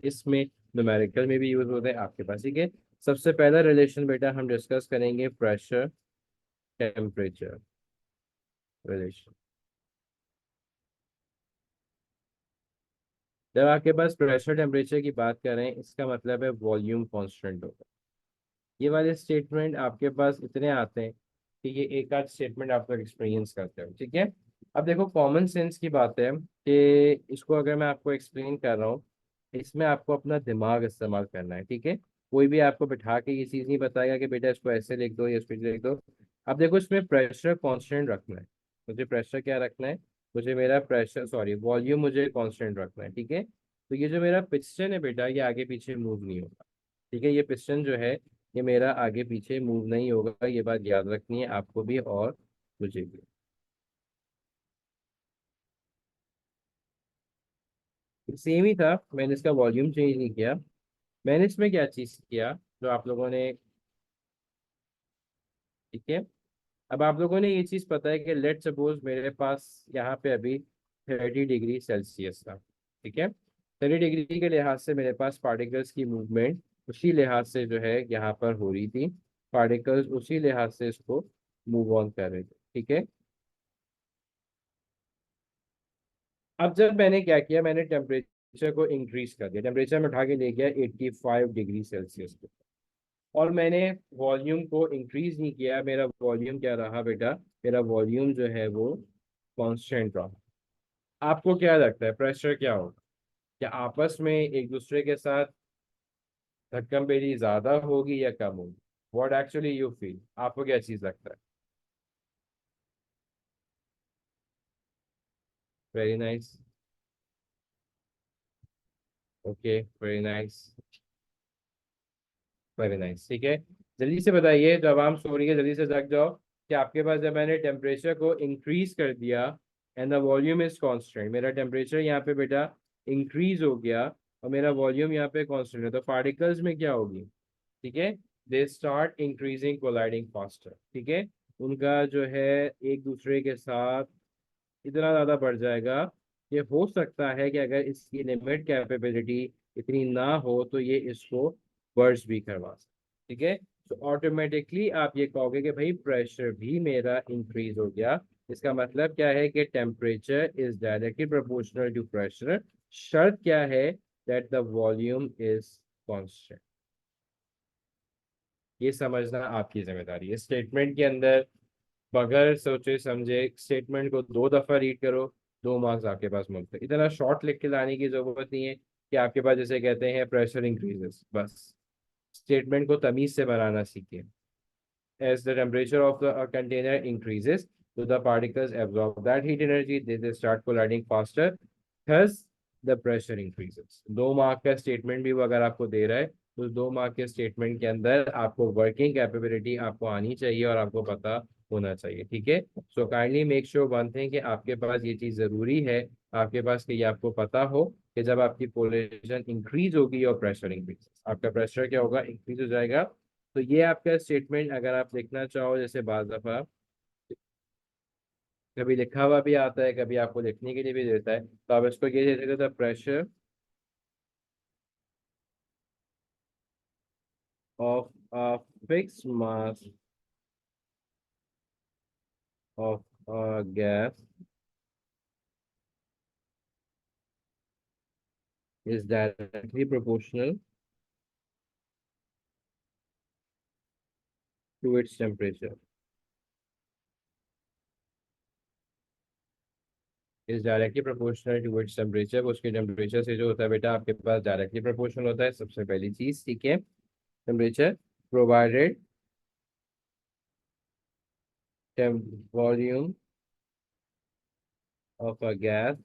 इसमें न्यूमेरिकल में भी यूज होते हैं आपके पास, ठीक है। सबसे पहला रिलेशन बेटा हम डिस्कस करेंगे प्रेशर टेम्परेचर रिलेशन। जब आपके पास प्रेशर टेम्परेचर की बात करें, इसका मतलब है वॉल्यूम कांस्टेंट होगा। ये वाले स्टेटमेंट आपके पास इतने आते हैं कि ये एक आध स्टेटमेंट आप लोग एक्सपीरियंस करते हो, ठीक है। अब देखो कॉमन सेंस की बात है कि इसको अगर मैं आपको एक्सप्लेन कर रहा हूँ, इसमें आपको अपना दिमाग इस्तेमाल करना है, ठीक है। कोई भी आपको बिठा के ये चीज़ नहीं बताएगा कि बेटा इसको ऐसे लिख दो या इसको लिख दो। अब देखो इसमें प्रेशर कांस्टेंट रखना है, मुझे प्रेशर क्या रखना है, मुझे मेरा प्रेशर सॉरी वॉल्यूम मुझे कांस्टेंट रखना है, ठीक है। तो ये जो मेरा पिस्टन है बेटा, ये आगे पीछे मूव नहीं होगा, ठीक है। ये पिस्टन जो है ये मेरा आगे पीछे मूव नहीं होगा, ये बात याद रखनी है आपको भी और मुझे भी। सेम ही था, मैंने इसका वॉल्यूम चेंज नहीं किया। मैंने इसमें क्या चीज़ किया, जो आप लोगों ने, ठीक है। अब आप लोगों ने ये चीज़ पता है कि लेट सपोज मेरे पास यहाँ पे अभी 30 डिग्री सेल्सियस था, ठीक है। 30 डिग्री के लिहाज से मेरे पास पार्टिकल्स की मूवमेंट उसी लिहाज से जो है यहाँ पर हो रही थी, पार्टिकल्स उसी लिहाज से इसको मूव ऑन कर रहे थे, ठीक है। अब जब मैंने क्या किया, मैंने टेम्परेचर को इंक्रीज कर दिया, टेम्परेचर में उठा के ले गया 85 डिग्री सेल्सियस पे, और मैंने वॉल्यूम को इंक्रीज नहीं किया। मेरा वॉल्यूम क्या रहा बेटा, मेरा वॉल्यूम जो है वो कांस्टेंट रहा। आपको क्या लगता है प्रेशर क्या होगा, क्या आपस में एक दूसरे के साथ धक्कम पेरी ज्यादा होगी या कम होगी? व्हाट एक्चुअली यू फील, आपको क्या चीज लगता है? Very nice, okay very nice, very nice, ठीक है। जल्दी से बताइए, जब आप सो रही है जल्दी से जग जाओ, कि आपके पास जब मैंने टेम्परेचर को इंक्रीज कर दिया and the volume is constant, मेरा टेम्परेचर यहाँ पे बेटा इंक्रीज हो गया और मेरा वॉल्यूम यहाँ पे कांस्टेंट है, तो पार्टिकल्स में क्या होगी, ठीक है, they start increasing colliding faster, ठीक है। उनका जो है एक दूसरे के साथ इतना ज़्यादा बढ़ जाएगा, ये हो सकता है कि अगर इसकी लिमिट कैपेबिलिटी इतनी ना हो तो ये इसको बर्स्ट भी करवा सकते, ठीक है। तो ऑटोमेटिकली आप ये कहोगे कि भाई प्रेशर भी मेरा इंक्रीज हो गया। इसका मतलब क्या है कि temperature is directly proportional to pressure, शर्त क्या है, that the volume is constant. ये समझना आपकी जिम्मेदारी है स्टेटमेंट के अंदर। बगैर सोचे समझे स्टेटमेंट को दो दफा रीड करो, 2 मार्क्स आपके पास मिलते हैं। इतना शॉर्ट लिख के लाने की जरूरत नहीं है कि आपके पास जैसे कहते हैं प्रेशर इंक्रीजेस, बस स्टेटमेंट को तमीज से बनाना सीखिए। As the temperature of the container increases, so the particles absorb that heat energy, they start colliding faster, thus the pressure increases। 2 mark का स्टेटमेंट भी वो अगर आपको दे रहा है, तो 2 मार्क के स्टेटमेंट के अंदर आपको वर्किंग कैपेबिलिटी आपको आनी चाहिए और आपको पता होना चाहिए, ठीक है। So kindly make sure one thing कि आपके पास ये चीज़ ज़रूरी है, आपके पास कि ये आपको पता हो कि जब आपकी पोलराइजेशन इंक्रीज होगी और प्रेशर इंक्रीज, आपका प्रेशर क्या होगा, इंक्रीज हो जाएगा। तो ये आपका स्टेटमेंट अगर आप लिखना चाहो, जैसे बार दफा कभी लिखा हुआ भी आता है, कभी आपको लिखने के लिए भी देता है, तो आप इसको ये दे सकते हो, the pressure of a fix mass of a gas is directly proportional to its temperature. Is directly proportional to its temperature, उसके टेम्परेचर से जो होता है बेटा आपके पास डायरेक्टली प्रोपोर्शनल होता है, सबसे पहली चीज, ठीक है। Temperature provided volume of a gas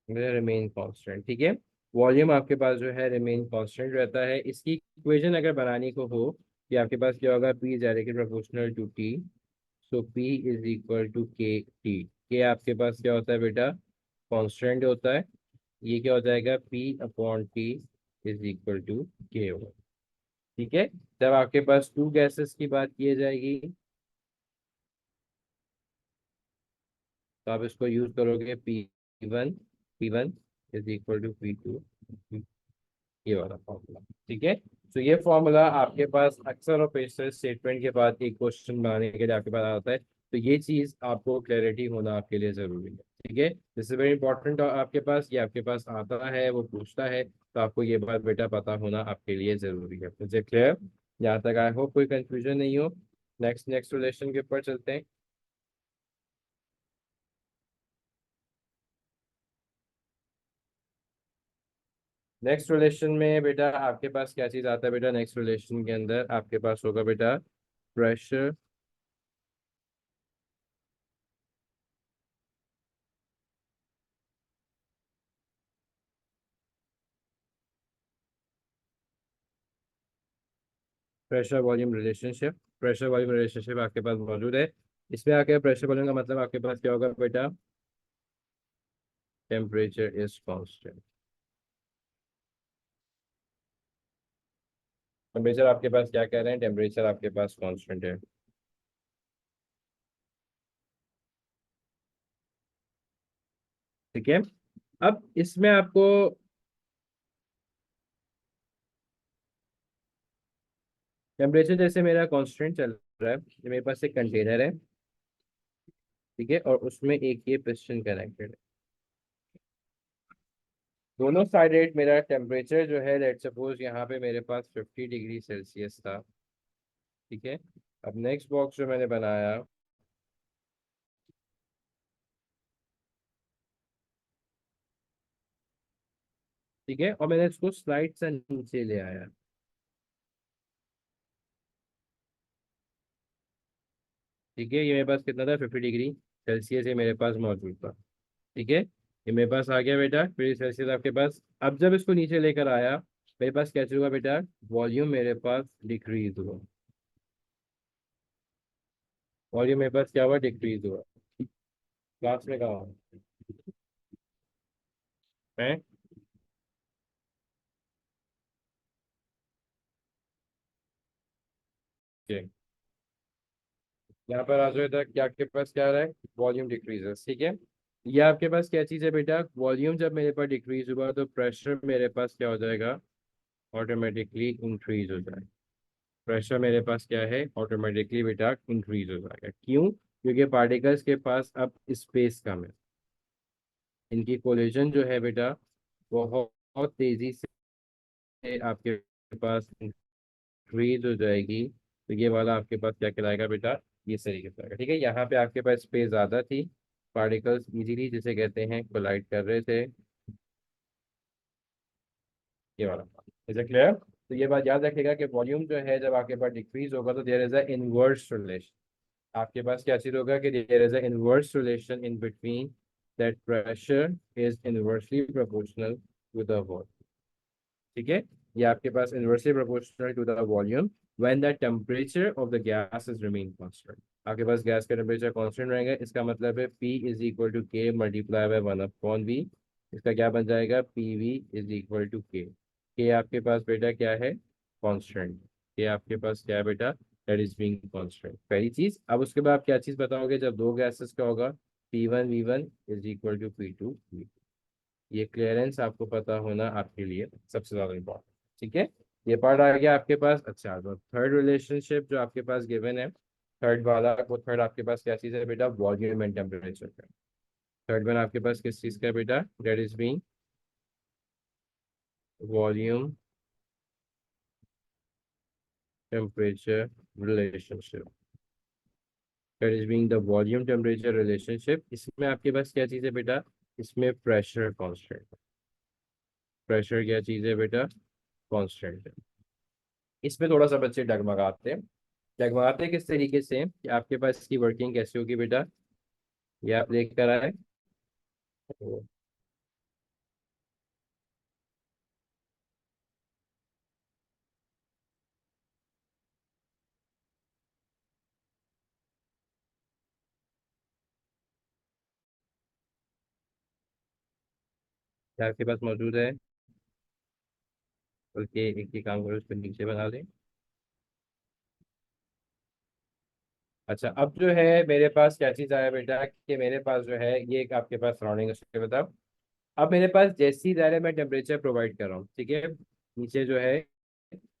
remain constant, ठीक है। वॉल्यूम आपके पास जो है रिमेन कांस्टेंट रहता है। इसकी इक्वेशन अगर बनानी को हो कि आपके पास क्या होगा, P is directly proportional to T, so P is equal to K T. के आपके पास क्या होता है बेटा, कांस्टेंट होता है। ये क्या हो जाएगा, P upon T is equal to K होगा, ठीक है। जब आपके पास टू गैसेस की बात की जाएगी तो आप इसको यूज करोगे, P one is equal to P two, ये वाला फॉर्मूला, ठीक है। तो ये फॉर्मूला आपके पास अक्सर और पेशर स्टेटमेंट के बाद एक क्वेश्चन बनाने के लिए आपके पास आता है। तो ये चीज आपको क्लैरिटी होना आपके लिए जरूरी है, ठीक है। This is very important. और आपके पास ये आपके पास आता है, वो पूछता है, तो आपको ये बात बेटा पता होना आपके लिए जरूरी है। मुझे क्लियर, यहाँ तक आई होप कोई कंफ्यूजन नहीं हो। नेक्स्ट नेक्स्ट रिलेशन के ऊपर चलते हैं। नेक्स्ट रिलेशन में बेटा आपके पास क्या चीज आता है, बेटा नेक्स्ट रिलेशन के अंदर आपके पास होगा बेटा pressure pressure volume relationship. Pressure volume relationship आपके पास मौजूद है। इसमें आके प्रेशर वॉल्यूम का मतलब आपके पास क्या होगा बेटा, टेम्परेचर इज कांस्टेंट। टेम्परेचर आपके पास क्या कह रहे हैं, टेम्परेचर आपके पास कांस्टेंट है, ठीक है। अब इसमें आपको टेम्परेचर जैसे मेरा कांस्टेंट चल रहा है, ये मेरे पास एक कंटेनर है, ठीक है, और उसमें एक ये पिस्टन कनेक्टेड है। दोनों साइड मेरा टेम्परेचर जो है, लेट सपोज यहाँ पे मेरे पास 50 डिग्री सेल्सियस था, ठीक है। अब नेक्स्ट बॉक्स जो मैंने बनाया, ठीक है, और मैंने इसको स्लाइड से नीचे ले आया, ठीक है। ये मेरे पास कितना था, 50 डिग्री सेल्सियस ये मेरे पास मौजूद था, ठीक है। ये मेरे पास आ गया बेटा 50 सेल्सियस आपके पास। अब जब इसको नीचे लेकर आया, मेरे पास क्या हुआ बेटा, वॉल्यूम मेरे पास डिक्रीज हुआ, वॉल्यूम मेरे पास क्या हुआ, डिक्रीज हुआ। क्लास में कहा है, ठीक। यहाँ पर आ जाए क्या आपके पास क्या आ रहा है, वॉल्यूम डिक्रीजेस, ठीक है। ये आपके पास क्या चीज़ है बेटा, वॉल्यूम जब मेरे पास डिक्रीज हुआ तो प्रेशर मेरे पास क्या हो जाएगा, ऑटोमेटिकली इंक्रीज हो जाएगा। प्रेशर मेरे पास क्या है, ऑटोमेटिकली बेटा इंक्रीज हो जाएगा। क्यों, क्योंकि पार्टिकल्स के पास अब स्पेस कम है, इनकी कोलिजन जो है बेटा वो बहुत तेजी से आपके पास इंक्रीज हो जाएगी। तो ये वाला आपके पास क्या कहलाएगा बेटा, ये सही कहलाएगा, ठीक है। यहाँ पे आपके पास स्पेस ज़्यादा थी, पार्टिकल्स इजीली जिसे कहते हैं कोलाइड कर रहे थे, ये वाला। Is it clear. तो ये बात याद रखिएगा कि वॉल्यूम जो है जब आपके पास डिक्रीज होगा तो there is a inverse relation. आपके पास क्या चीज होगा कि there is a inverse relation in between, that pressure is inversely proportional to the volume, ठीक है। ये आपके पास inversely proportional to the volume when the temperature of the gas is remain constant. आपके पास गैस का टेम्परेचर कांस्टेंट रहेगा, इसका मतलब है P is equal to K multiply by 1/V। इसका क्या बन जाएगा, P V is equal to K. के आपके पास बेटा क्या है, कांस्टेंट। के आपके पास क्या है बेटा, दैट इज बीइंग कांस्टेंट, पहली चीज। अब उसके बाद आप क्या चीज बताओगे, जब दो गैसेस का होगा, P1 V1 is equal to P2 V2। ये क्लियरेंस आपको पता होना आपके लिए सबसे ज्यादा इम्पोर्टेंट। ठीक है, ये पार्ट आ गया आपके पास। अच्छा, तो थर्ड रिलेशनशिप जो आपके पास गिवन है, थर्ड वाला, वो थर्ड आपके पास क्या चीज है बेटा, वॉल्यूम एंड टेम्परेचर का। थर्ड वन आपके पास किस चीज का है बेटा, that is being volume temperature relationship. That is being the volume temperature relationship. इसमें आपके पास क्या चीज है बेटा, इसमें प्रेशर कांस्टेंट। प्रेशर क्या चीज है बेटा, कांस्टेंट है। इसमें थोड़ा सा बच्चे डगमगाते हैं। डगमगाते किस तरीके से हैं कि आपके पास इसकी वर्किंग कैसे होगी बेटा, ये आप देख कर आए। तो क्या आपके पास मौजूद है, बल्कि एक ही काम करो, उसको नीचे बना दें। अच्छा, अब जो है मेरे पास क्या चीज़ आया बेटा, कि मेरे पास जो है ये एक आपके पास सराउंडिंग है, बताओ। अब मेरे पास जैसी दायरे में टेम्परेचर प्रोवाइड कर रहा हूँ, ठीक है, नीचे जो है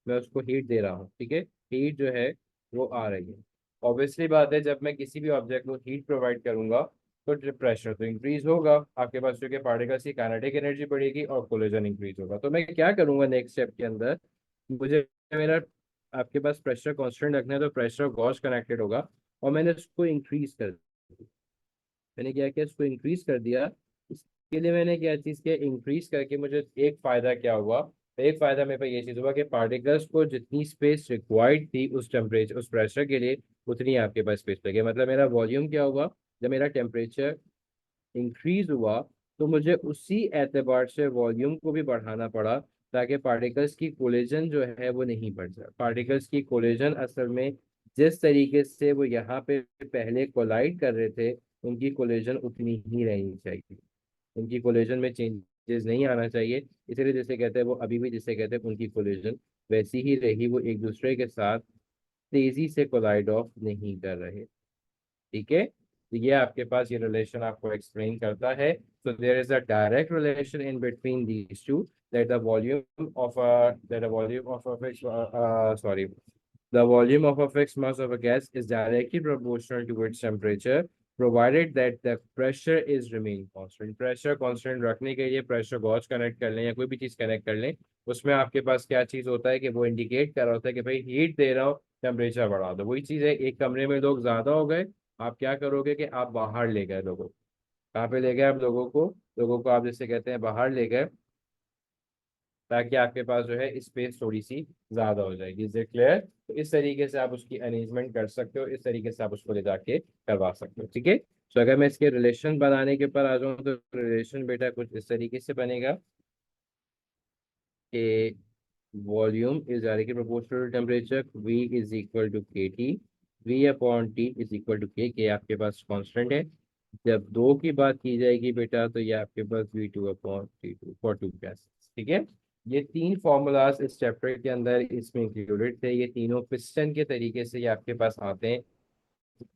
मैं उसको हीट दे रहा हूँ, ठीक है, हीट जो है वो आ रही है। ऑब्वियसली बात है, जब मैं किसी भी ऑब्जेक्ट को हीट प्रोवाइड करूंगा तो प्रेशर तो इंक्रीज होगा आपके पास, जो कि पार्टिकल्स की काइनेटिक एनर्जी बढ़ेगी और कोलिजन इंक्रीज होगा। तो मैं क्या करूंगा नेक्स्ट स्टेप के अंदर, मुझे मेरा आपके पास प्रेशर कांस्टेंट रखना है, तो प्रेशर गॉस कनेक्टेड होगा, और मैंने उसको इंक्रीज कर दिया। मैंने क्या किया, इसको इंक्रीज कर दिया। इसके लिए मैंने क्या चीज़ किया, इंक्रीज करके मुझे एक फायदा क्या हुआ, एक फायदा मेरे पास ये चीज़ हुआ कि पार्टिकल्स को जितनी स्पेस रिक्वायर्ड थी उस टेम्परेचर उस प्रेशर के लिए, उतनी आपके पास स्पेस लगे। मतलब मेरा वॉल्यूम क्या हुआ, जब मेरा टेम्परेचर इंक्रीज हुआ तो मुझे उसी एतबार से वॉल्यूम को भी बढ़ाना पड़ा, ताकि पार्टिकल्स की कोलिजन जो है वो नहीं बढ़ जाए। पार्टिकल्स की कोलिजन असल में जिस तरीके से वो यहाँ पे पहले कोलाइड कर रहे थे, उनकी कोलिजन उतनी ही रहनी चाहिए, उनकी कोलिजन में चेंजेस नहीं आना चाहिए। इसलिए जैसे कहते हैं वो अभी भी जिसे कहते हैं उनकी कोलिजन वैसी ही रही, वो एक दूसरे के साथ तेजी से कोलाइड ऑफ नहीं कर रहे। ठीक है, तो ये आपके पास ये रिलेशन आपको एक्सप्लेन करता है। so there is a direct relation in between these two, that the volume of a that the volume of a fixed sorry the volume of a fixed mass of a gas is directly proportional to its temperature, provided that the pressure is remain constant। pressure constant रखने के लिए pressure gauge कनेक्ट कर लें या कोई भी चीज कनेक्ट कर लें, उसमें आपके पास क्या चीज होता है कि वो इंडिकेट कर रहा होता है कि भाई हीट दे रहा हूँ, टेम्परेचर बढ़ा दो। वही चीज है, एक कमरे में लोग ज्यादा हो गए, आप क्या करोगे कि आप बाहर ले गए लोगों को। कहाँ पे ले गए आप लोगों को आप जैसे कहते हैं बाहर ले गए, ताकि आपके पास जो है स्पेस थोड़ी सी ज्यादा हो जाएगी। Is it clear? तो इस तरीके से आप उसकी अरेंजमेंट कर सकते हो, इस तरीके से आप उसको ले जाके करवा सकते हो। ठीक है, तो अगर मैं इसके रिलेशन बनाने के ऊपर आ जाऊँ, तो रिलेशन बेटा कुछ इस तरीके से बनेगा कि volume is directly proportional to temperature, V is equal to K T, V upon T is equal to K आपके पास कांस्टेंट है। जब दो की बात की जाएगी बेटा, तो ये आपके पास V2/T2 फॉर टू गैसेस। ठीक है, ये तीन फॉर्मूलाज इस चैप्टर के अंदर इसमें इंक्लूडेड थे, ये तीनों पिस्टन के तरीके से ये आपके पास आते हैं,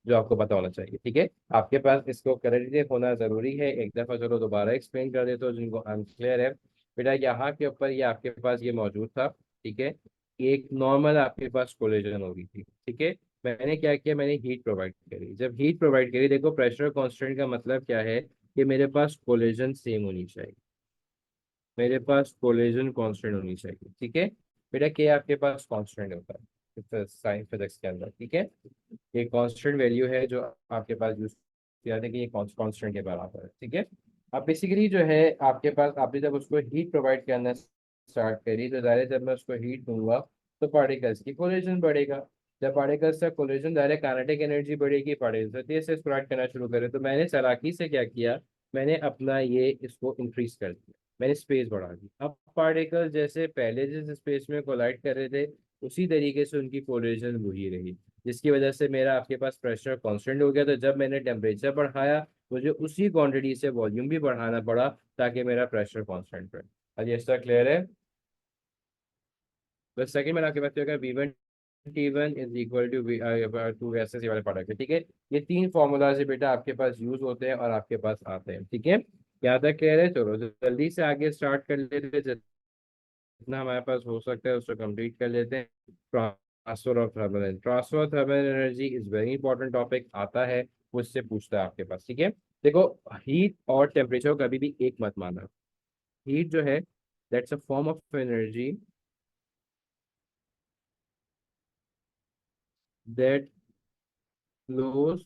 जो आपको पता होना चाहिए। ठीक है, आपके पास इसको क्रेडिट होना जरूरी है। एक दफा चलो दोबारा एक्सप्लेन कर देता हूँ जिनको अनक्लियर है। बेटा यहाँ के ऊपर ये आपके पास ये मौजूद था, ठीक है, एक नॉर्मल आपके पास कोलिजन हो गई थी। ठीक है, मैंने क्या किया, मैंने हीट प्रोवाइड करी। जब हीट प्रोवाइड करी, देखो प्रेशर कांस्टेंट का मतलब क्या है, कि मेरे पास कोलिजन सेम होनी चाहिए, मेरे पास कोलिजन कांस्टेंट होनी चाहिए। ठीक है, बेटा के आपके पास कांस्टेंट होता है साइंस फिजिक्स के अंदर। ठीक है, ये कांस्टेंट वैल्यू है जो आपके पास यूज किया था कि ये कांस्टेंट के बराबर है। ठीक है, अब बेसिकली जो है आपके पास, आपने जब उसको हीट प्रोवाइड करना स्टार्ट करी, तो डायरेक्ट जब मैं उसको हीट दूंगा तो पार्टिकल्स की कोलिजन बढ़ेगा। जब पार्टिकल्स का कोलिजन डायरेक्ट काइनेटिक एनर्जी बढ़ेगी, पार्टिकल्स तेज से स्प्रेड करना शुरू करे। तो मैंने चालाकी से क्या किया, मैंने अपना ये इसको इंक्रीज कर दिया, मैंने स्पेस बढ़ा दी। अब पार्टिकल जैसे पहले जिस स्पेस में कोलाइड कर रहे थे, उसी तरीके से उनकी कोलिजन वही रही, जिसकी वजह से मेरा आपके पास प्रेशर कांस्टेंट हो गया। तो जब मैंने टेम्परेचर बढ़ाया, मुझे उसी क्वांटिटी से वॉल्यूम भी बढ़ाना पड़ा ताकि मेरा प्रेशर कांस्टेंट रहे। अब ये इसका क्लियर है। बस सेकंड में आपके पास क्या होगा, V1 T1 is equal to to ऐसे वाले प्रोडक्ट है, ठीक है। ये तीन फॉर्मूलाज है बेटा आपके पास यूज होते हैं और आपके पास आते हैं, ठीक है। यहाँ तक कह रहे हैं, चलो जल्दी से आगे स्टार्ट कर लेते हैं, जितना हमारे पास हो सकता है उसको कंप्लीट कर लेते हैं। Transfer of thermal energy, transfer of thermal energy is very important topic आता है, मुझसे पूछता है आपके पास, ठीक है। देखो, हीट और टेम्परेचर कभी भी एक मत माना। हीट जो है, that's a form of energy that flows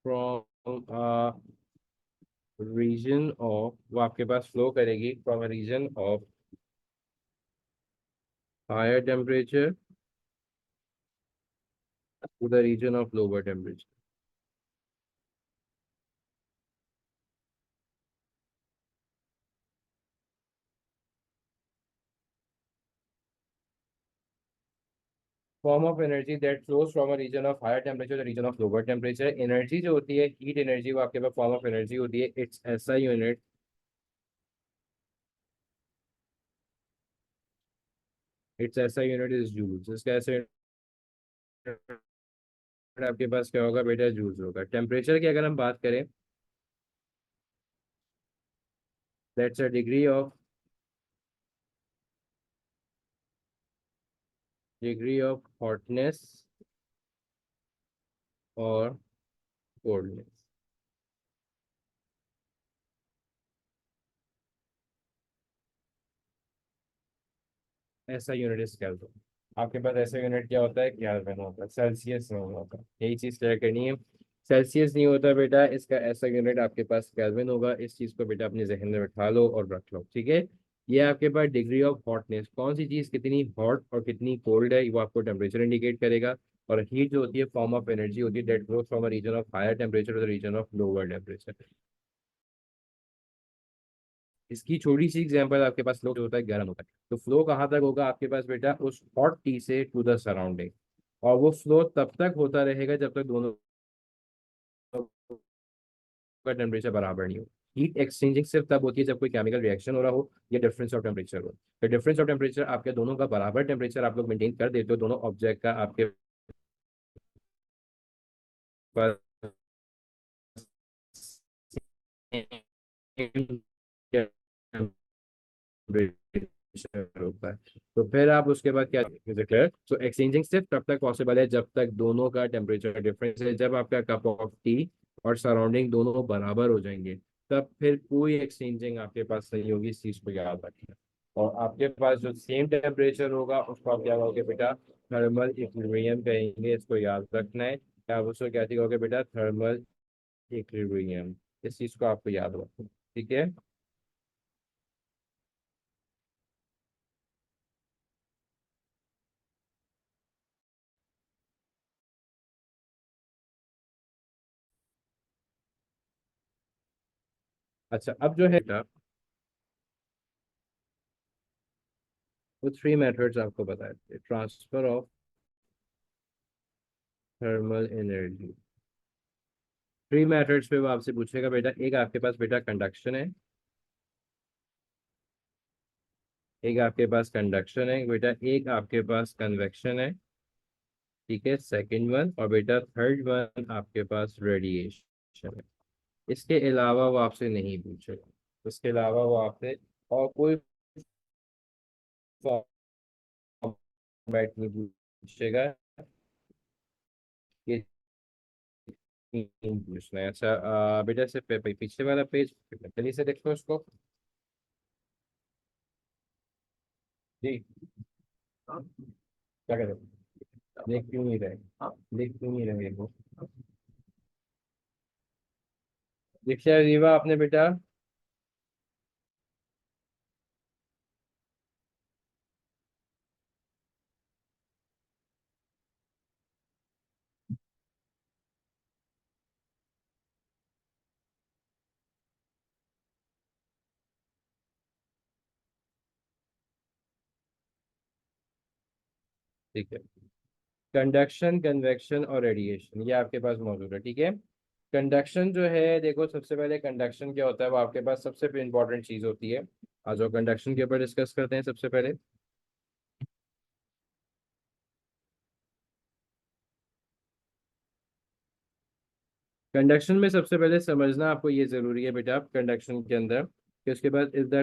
from region of, वो आपके पास फ्लो करेगी from a region of higher temperature to the region of lower temperature. Form of energy that flows from a region of higher temperature the region of lower temperature. Energy जो होती है, हीट एनर्जी, वो आपके पास फॉर्म ऑफ एनर्जी होती है, इट्स ऐसा यूनिट, इट्स ऐसा यूनिट इज जूल्स। इसका ऐसे आपके पास क्या होगा बेटा, जूल्स होगा। टेम्परेचर की अगर हम बात करें, that's a degree of hotness और कोल्डनेस। ऐसा यूनिट इज केल्विन। आपके पास ऐसा यूनिट क्या होता है, केल्विन होता है, सेल्सियस नहीं होता। यही चीज तय करनी है। सेल्सियस नहीं होता बेटा, इसका ऐसा यूनिट आपके पास केल्विन होगा। इस चीज को बेटा अपने जहन में बैठा लो और रख लो, ठीक है। ये आपके पास डिग्री ऑफ हॉटनेस, कौन सी चीज कितनी हॉट और कितनी कोल्ड है, वो आपको टेम्परेचर इंडिकेट करेगा। और हीट जो होती है, फॉर्म ऑफ एनर्जी होती है that flows from a region of higher temperature to the region of lower temperature. इसकी छोटी सी एग्जांपल, आपके पास फ्लो जो होता है गर्म होता है, तो फ्लो कहाँ तक होगा आपके पास बेटा, उस हॉट टी से टू द सराउंडिंग। और वो फ्लो तब तक होता रहेगा जब तक दोनों का टेम्परेचर बराबर नहीं हो। हीट एक्सचेंजिंग सिर्फ तब होती है जब कोई केमिकल रिएक्शन हो रहा हो या डिफरेंस ऑफ टेम्परेचर हो। तो डिफरेंस ऑफ टेम्परेचर आपके दोनों का बराबर टेम्परेचर आप लोग मेंटेन कर देते हो, दोनों ऑब्जेक्ट का आपके पास टेम्परेचर होता है। तो फिर आप उसके बाद क्या डिक्लेयर, तो एक्सचेंजिंग सिर्फ तब तक पॉसिबल है जब तक दोनों का टेम्परेचर डिफरेंस है। जब आपका कप ऑफ टी और सराउंडिंग दोनों बराबर हो जाएंगे, तब फिर कोई एक्सचेंजिंग आपके पास नहीं होगी। इस चीज को याद रखना। और आपके पास जो सेम टेम्परेचर होगा उसको आप क्या कहोगे बेटा, थर्मल इक्विलिब्रियम कहेंगे। इसको याद रखना है। आप उसको क्या कहोगे बेटा, थर्मल इक्विलिब्रियम। इस चीज को आपको याद रखना, ठीक है। अच्छा, अब जो है बेटा, वो थ्री मेथड्स आपको बताए थे, transfer of thermal energy. Three methods पे वो आपसे पूछेगा बेटा, एक आपके पास बेटा कंडक्शन है, एक आपके पास कंडक्शन है बेटा, एक आपके पास कन्वेक्शन है, ठीक है, सेकंड वन। और बेटा थर्ड वन आपके पास रेडिएशन है। इसके अलावा वो आपसे नहीं पूछेगा। इसके अलावा वो आपसे और कोई फॉर्मेट नहीं पूछेगा। ये तीन पूछना है। अच्छा, बेटा से पीछे वाला पेज जल्दी से देखो उसको। जी, क्या करें, देख क्यों नहीं रहे, देख क्यों नहीं रहे वो। दीक्षा रीवा आपने बेटा, ठीक है, कंडक्शन, कन्वेक्शन और रेडिएशन, ये आपके पास मौजूद है। ठीक है, कंडक्शन जो है, देखो सबसे पहले कंडक्शन क्या होता है, वो आपके पास सबसे इंपॉर्टेंट चीज होती है। आज जो कंडक्शन के ऊपर डिस्कस करते हैं सबसे पहले। कंडक्शन में सबसे पहले समझना आपको ये जरूरी है बेटा, कंडक्शन के अंदर कि उसके बाद is the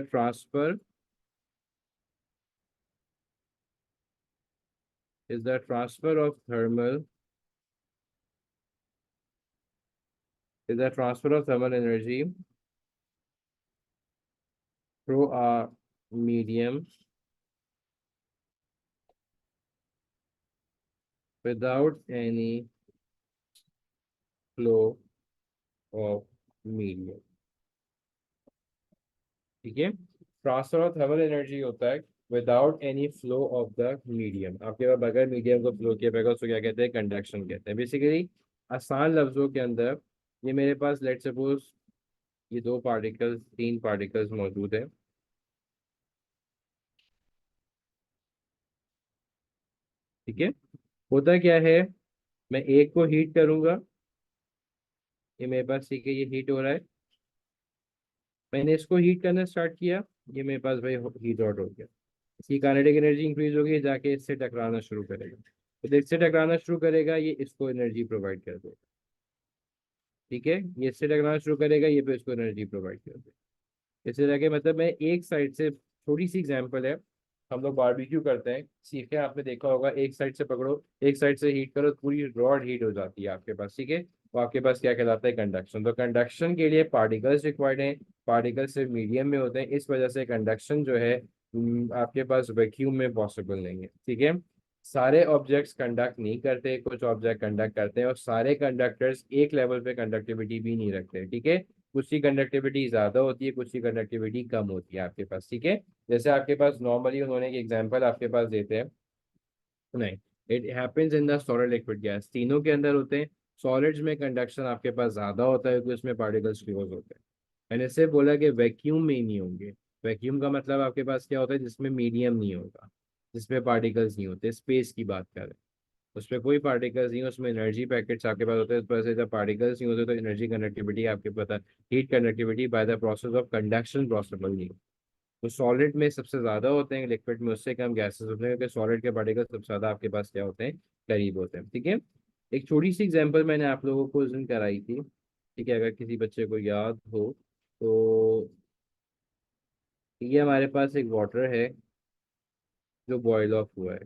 transfer of thermal is the transfer of thermal energy through a medium without any flow of medium. ठीक है, ट्रांसफर ऑफ थर्मल एनर्जी होता है without any flow of the medium. आपके पास बगैर मीडियम को फ्लो किया जाएगा उसको क्या कहते हैं, कंडक्शन कहते हैं। बेसिकली आसान लफ्जों के अंदर, ये मेरे पास लेट सपोज ये दो पार्टिकल्स, तीन पार्टिकल्स मौजूद है। ठीक है, होता क्या है, मैं एक को हीट करूंगा, ये मेरे पास ठीक है, ये हीट हो रहा है। मैंने इसको हीट करना स्टार्ट किया, ये मेरे पास भाई हीट आउट हो गया। इसकी काइनेटिक एनर्जी इंक्रीज होगी, जाके इससे टकराना शुरू करेगा। तो इससे टकराना शुरू करेगा, ये इसको एनर्जी प्रोवाइड कर देगा। ठीक है, ये इससे टकराना शुरू करेगा, ये पे इसको एनर्जी प्रोवाइड कर देगा। इससे जाके मतलब मैं एक साइड से, थोड़ी सी एग्जांपल है, हम लोग बारबेक्यू करते हैं, सीखे आपने देखा होगा, एक साइड से पकड़ो, एक साइड से हीट करो, पूरी रॉड हीट हो जाती है आपके पास। ठीक है, तो आपके पास क्या कहलाता है, कंडक्शन। तो कंडक्शन के लिए पार्टिकल्स रिक्वायर्ड हैं, पार्टिकल्स सिर्फ मीडियम में होते हैं, इस वजह से कंडक्शन जो है आपके पास वैक्यूम में पॉसिबल नहीं है। ठीक है, सारे ऑब्जेक्ट्स कंडक्ट नहीं करते, कुछ ऑब्जेक्ट कंडक्ट करते हैं, और सारे कंडक्टर्स एक लेवल पे कंडक्टिविटी भी नहीं रखते। ठीक है, कुछ की कंडक्टिविटी ज्यादा होती है, कुछ की कंडक्टिविटी कम होती है आपके पास। ठीक है, जैसे आपके पास नॉर्मली उन्होंने एक एग्जांपल आपके पास देते हैं, नहीं, it happens in the solid liquid gas, तीनों के अंदर होते हैं। सॉलिड्स में कंडक्शन आपके पास ज्यादा होता है क्योंकि उसमें पार्टिकल्स क्लोज होते हैं। मैंने इससे बोला कि वैक्यूम में ही नहीं होंगे। वैक्यूम का मतलब आपके पास क्या होता है, जिसमें मीडियम नहीं होगा, जिसमें पार्टिकल्स नहीं होते, स्पेस की बात कर रहे हैं। उसमें कोई पार्टिकल्स नहीं है, उसमें एनर्जी पैकेट्स आपके पास होते हैं, इस वजह से जब पार्टिकल्स नहीं होते तो एनर्जी कंडक्टिविटी आपके पता, heat conductivity by the process of conduction possible नहीं। तो सॉलिड में सबसे ज्यादा होते हैं, लिक्विड में उससे कम गैसेस होते हैं, क्योंकि सॉलिड के पार्टिकल्स सबसे ज्यादा आपके पास क्या होते हैं, करीब होते हैं। ठीक है, एक छोटी सी एग्जांपल मैंने आप लोगों को उस दिन कराई थी। ठीक है, अगर किसी बच्चे को याद हो तो, ये हमारे पास एक वाटर है जो बॉयल ऑफ हुआ है।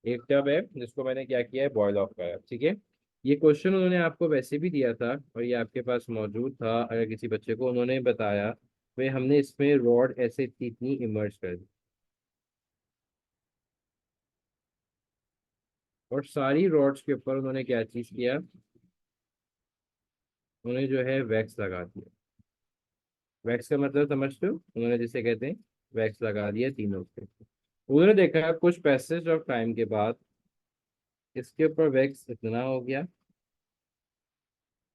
एक टब है जिसको मैंने क्या किया है, बॉयल ऑफ करा। ठीक है, ये क्वेश्चन उन्होंने आपको वैसे भी दिया था और ये आपके पास मौजूद था, अगर किसी बच्चे को उन्होंने बताया, भाई हमने इसमें रॉड ऐसे इतनी इतनी इमर्ज कर दी, और सारी रॉड्स के ऊपर उन्होंने क्या चीज किया, उन्होंने जो है वैक्स लगा दिया। वैक्स का मतलब समझते हो, उन्होंने जिसे कहते हैं वैक्स लगा दिया तीनों पे। उन्होंने देखा कुछ पैसेज ऑफ टाइम के बाद इसके ऊपर वैक्स इतना हो गया,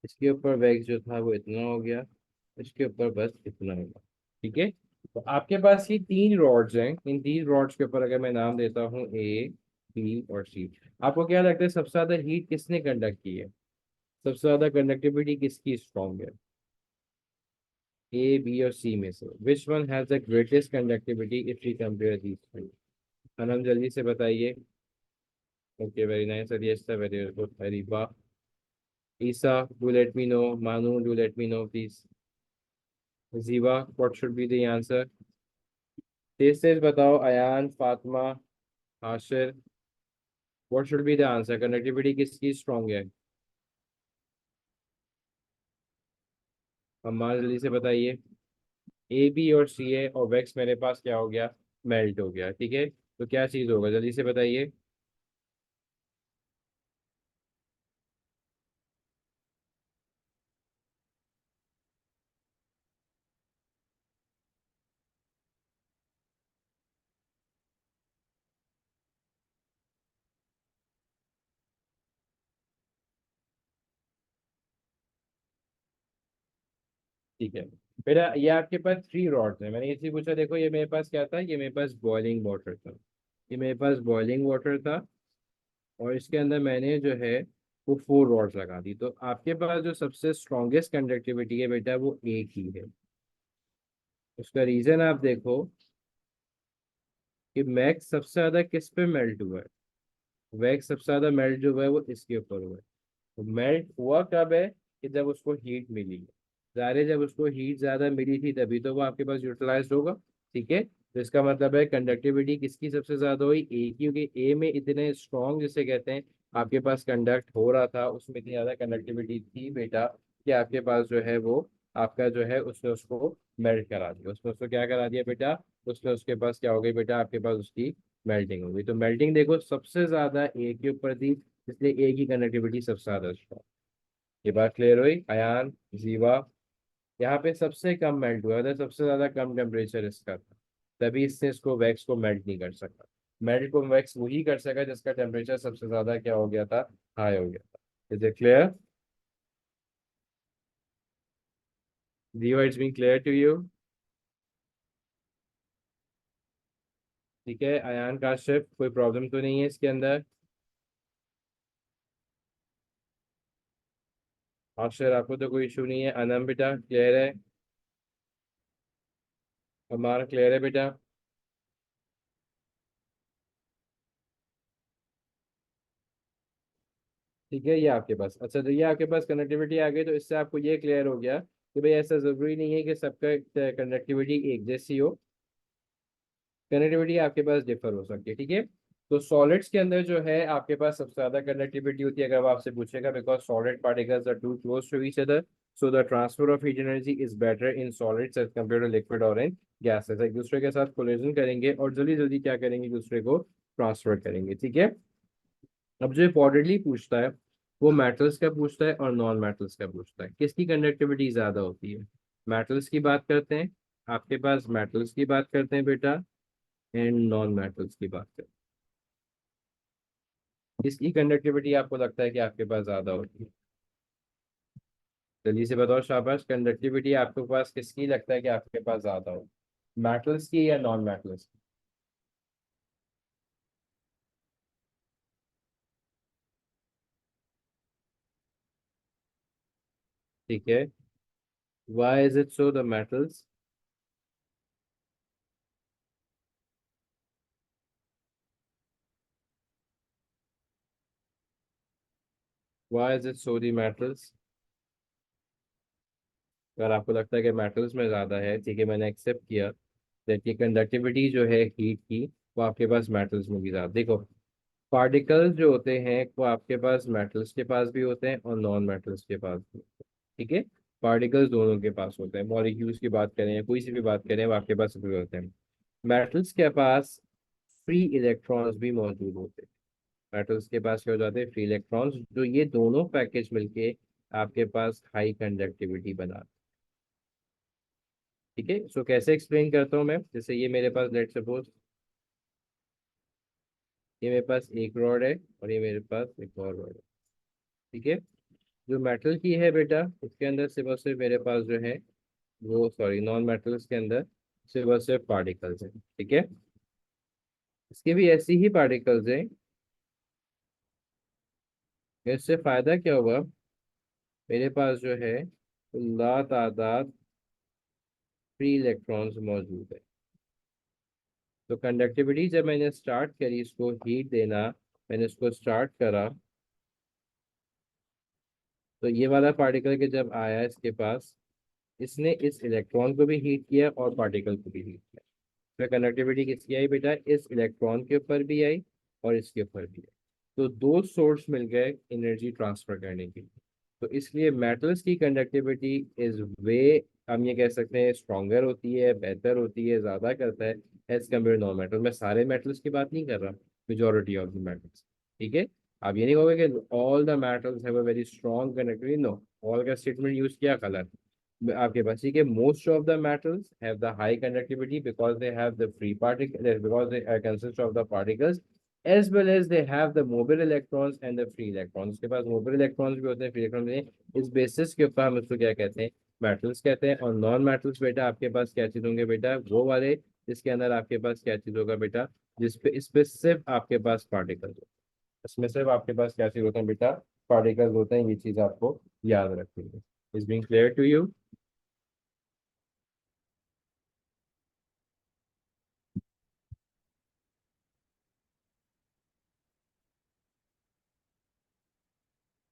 इसके ऊपर वैक्स जो था वो इतना हो गया, इसके ऊपर बस इतना होगा। ठीक है, तो आपके पास ये तीन रॉड्स हैं, इन तीन रॉड्स के ऊपर अगर मैं नाम देता हूँ ए, बी और सी, आपको क्या लगता है सबसे ज्यादा हीट किसने कंडक्ट की है, सबसे ज्यादा कंडक्टिविटी किसकी स्ट्रॉन्ग है, ए, बी और सी में से which one has the greatest conductivity if we compare these three. Anam जल्दी से बताइए। Okay, very nice, yes sir, very good, very वाह। Isa, do let me know, Manu, do let me know please. Jeeva, what should be the answer, तेज तेज बताओ, Ayan, Fatima, Ashir, what should be the answer, conductivity किसकी स्ट्रॉन्ग है, अम्मा जल्दी से बताइए। ए, बी और सी है, और वेक्स मेरे पास क्या हो गया, मेल्ट हो गया। ठीक है, तो क्या चीज होगा, जल्दी से बताइए। ठीक है, बेटा ये आपके पास 3 रॉड्स है, मैंने इसी पूछा, देखो ये मेरे पास क्या था, ये मेरे पास बॉइलिंग वाटर था, ये मेरे पास बॉइलिंग वाटर था, और इसके अंदर मैंने जो है वो 4 रॉड्स लगा दी। तो आपके पास जो सबसे स्ट्रॉन्गेस्ट कंडक्टिविटी है बेटा वो एक ही है। उसका रीजन आप देखो कि मैक्स सबसे ज्यादा किस पे मेल्ट हुआ है, वैक्स सबसे ज्यादा मेल्ट जो हुआ है वो इसके ऊपर हुआ है। तो मेल्ट हुआ कब है, कि जब उसको हीट मिली है, ज़ाहिर है जब उसको हीट ज्यादा मिली थी तभी तो वो आपके पास यूटिलाइज होगा। ठीक है, तो इसका मतलब है कंडक्टिविटी किसकी सबसे ज्यादा हुई, ए की, क्योंकि ए में इतने स्ट्रॉन्ग जिसे कहते हैं आपके पास कंडक्ट हो रहा था, उसमें इतनी ज्यादा कंडक्टिविटी थी बेटा कि आपके पास जो है वो आपका जो है उसने उसको मेल्ट करा दिया, उसने उसको क्या करा दिया बेटा, उसने उसके पास क्या हो गई बेटा, आपके पास उसकी मेल्टिंग हो गई। तो मेल्टिंग देखो सबसे ज्यादा ए के ऊपर थी, इसलिए ए की कनेक्टिविटी सबसे ज्यादा स्ट्रॉन्ग। ये बात क्लियर हुई अयान, जीवा? यहाँ पे सबसे कम मेल्ट हुआ था, सबसे ज्यादा कम टेम्परेचर इसका था, तभी इसने इसको वैक्स को मेल्ट नहीं कर सका। मेल्ट को वैक्स वही कर सका जिसका टेम्परेचर सबसे ज्यादा क्या हो गया था, हाई हो गया था। Is it clear? Jeeva, it's been clear to you? ठीक है अयान, काशिफ, कोई प्रॉब्लम तो नहीं है इसके अंदर? अक्षर, आपको तो कोई इशू नहीं है? अनम बेटा क्लियर है? हमारा क्लियर है बेटा? ठीक है, ये आपके पास, अच्छा तो ये आपके पास कनेक्टिविटी आ गई, तो इससे आपको ये क्लियर हो गया कि भाई ऐसा जरूरी नहीं है कि सबका कनेक्टिविटी एक जैसी हो, कनेक्टिविटी आपके पास डिफर हो सकती है। ठीक है, तो सॉलिड्स के अंदर जो है आपके पास सबसे ज्यादा कनेक्टिविटी होती है, अगर वो आपसे पूछेगा, because solid particles are too close to each other, so the transfer of heat energy is better in solids as compare to liquid और इन गैसेस। एक दूसरे के साथ कोलिजन करेंगे और जल्दी जल्दी क्या करेंगे, एक दूसरे को ट्रांसफर करेंगे। ठीक है, अब जो इम्पोर्टेंटली पूछता है वो मेटल्स का पूछता है और नॉन मेटल्स का पूछता है, किसकी कंडक्टिविटी ज्यादा होती है। मेटल्स की बात करते हैं, आपके पास मेटल्स की बात करते हैं बेटा, एंड नॉन मेटल्स की बात करते हैं, किसकी कंडक्टिविटी आपको लगता है कि आपके पास ज्यादा होती है? जल्दी से बताओ शाबाश, कंडक्टिविटी आपके पास किसकी लगता है कि आपके पास ज्यादा हो, मेटल्स की या नॉन मेटल्स की? ठीक है, why is it so, the metals? Why is it so, the metals? अगर आपको लगता है कि मेटल्स में ज़्यादा है, ठीक है, मैंने एक्सेप्ट किया दैट की कंडक्टिविटी जो है हीट की वो आपके पास मेटल्स में भी ज़्यादा। देखो पार्टिकल्स जो होते हैं वो आपके पास मेटल्स के पास भी होते हैं और नॉन मेटल्स के पास भी होते हैं। ठीक है, पार्टिकल्स दोनों के पास होते हैं, मॉलिक्यूल्स की बात करें या कोई सी भी बात करें वो आपके पास भी होते हैं। मेटल्स के पास फ्री इलेक्ट्रॉन्स भी मौजूद होते हैं, मेटल्स के पास क्या हो जाते हैं, फ्री इलेक्ट्रॉन्स, जो ये दोनों पैकेज मिलके आपके पास हाई कंडक्टिविटी बनाते हैं। ठीक है, सो कैसे एक्सप्लेन करता हूँ मैं, जैसे ये मेरे पास लेट सपोज ये मेरे पास एक रॉड है और ये मेरे पास एक और रॉड है। ठीक है, जो मेटल की है बेटा उसके अंदर सिर्फ और सिर्फ मेरे पास जो है वो, सॉरी नॉन मेटल्स के अंदर सिर्फ और सिर्फ पार्टिकल्स हैं। ठीक है, इसके भी ऐसी ही पार्टिकल्स हैं, इससे फायदा क्या हुआ, मेरे पास जो है लातादाद फ्री इलेक्ट्रॉन्स मौजूद है। तो कंडक्टिविटी जब मैंने स्टार्ट करी, इसको हीट देना मैंने इसको स्टार्ट करा, तो ये वाला पार्टिकल के जब आया इसके पास, इसने इस इलेक्ट्रॉन को भी हीट किया और पार्टिकल को भी हीट किया। तो कंडक्टिविटी किसकी आई बेटा, इस इलेक्ट्रॉन के ऊपर भी आई और इसके ऊपर भी आई। तो दो सोर्स मिल गए एनर्जी ट्रांसफर करने के लिए। तो इसलिए मेटल्स की कंडक्टिविटी इज वे, हम ये कह सकते हैं स्ट्रॉन्गर होती है, बेहतर होती है, ज्यादा करता है एज कम्पेयर नॉन मेटल। मैं सारे मेटल्स की बात नहीं कर रहा, मेजोरिटी ऑफ द मेटल्स। ठीक है, आप ये नहीं कहोगे कि all the metals have a very strong conductivity, no, all का स्टेटमेंट यूज किया गलत। आपके पास ठीक है, most of the metals have the high conductivity because they have the free particle, because they consist of the particles, as well as they have the mobile electrons and the free electrons। उसके पास मोबाइल इलेक्ट्रॉन्स भी होते हैं, फ्री इलेक्ट्रॉन्स भी हैं। इस बेसिस के ऊपर हम इसको क्या कहते हैं, मेटल्स कहते हैं। और नॉन मेटल्स बेटा आपके पास क्या चीज होंगे बेटा, वो वाले जिसके अंदर आपके पास क्या चीज होगा बेटा, जिसपे इस पे सिर्फ आपके पास पार्टिकल, इसमें सिर्फ आपके पास क्या चीज होते हैं बेटा, पार्टिकल्स होते हैं। ये चीज आपको याद रखनी है। Is being clear to you?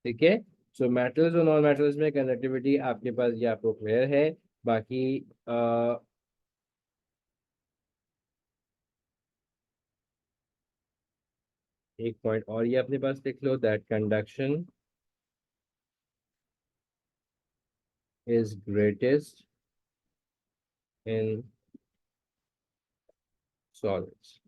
ठीक है। सो मेटल्स और नॉन मेटल्स में कंडक्टिविटी आपके पास ये आपको क्लियर है। बाकी एक पॉइंट और ये अपने पास लिख लो, that conduction is greatest in solids.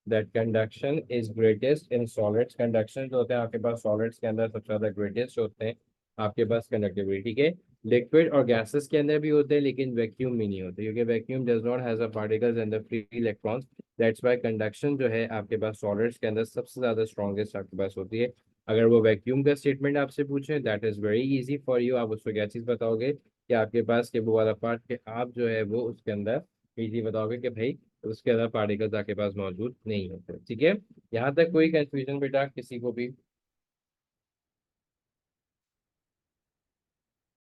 That conduction is greatest in solids. Conduction जो होते हैं आपके पास सॉलिड्स के अंदर सबसे ज्यादा ग्रेटेस्ट होते हैं आपके पास कंडक्टिविटी। ठीक है। लिक्विड और गैसेस के अंदर भी होते हैं लेकिन वैक्यूम में नहीं होते, क्योंकि vacuum does not has a particles and the free electrons. That's why conduction जो है आपके पास सॉलिड्स के अंदर सबसे ज्यादा स्ट्रॉन्गेस्ट आपके पास होती है। अगर वो वैक्यूम का स्टेटमेंट आपसे पूछे, that is very easy for you. आप उसको क्या चीज बताओगे कि आपके पास के वो वाला पार्ट के आप जो है वो उसके अंदर इजी बताओगे कि भाई उसके अंदर पार्टिकल्स आपके पास मौजूद नहीं होते। ठीक है। यहाँ तक कोई कंफ्यूजन बेटा किसी को भी?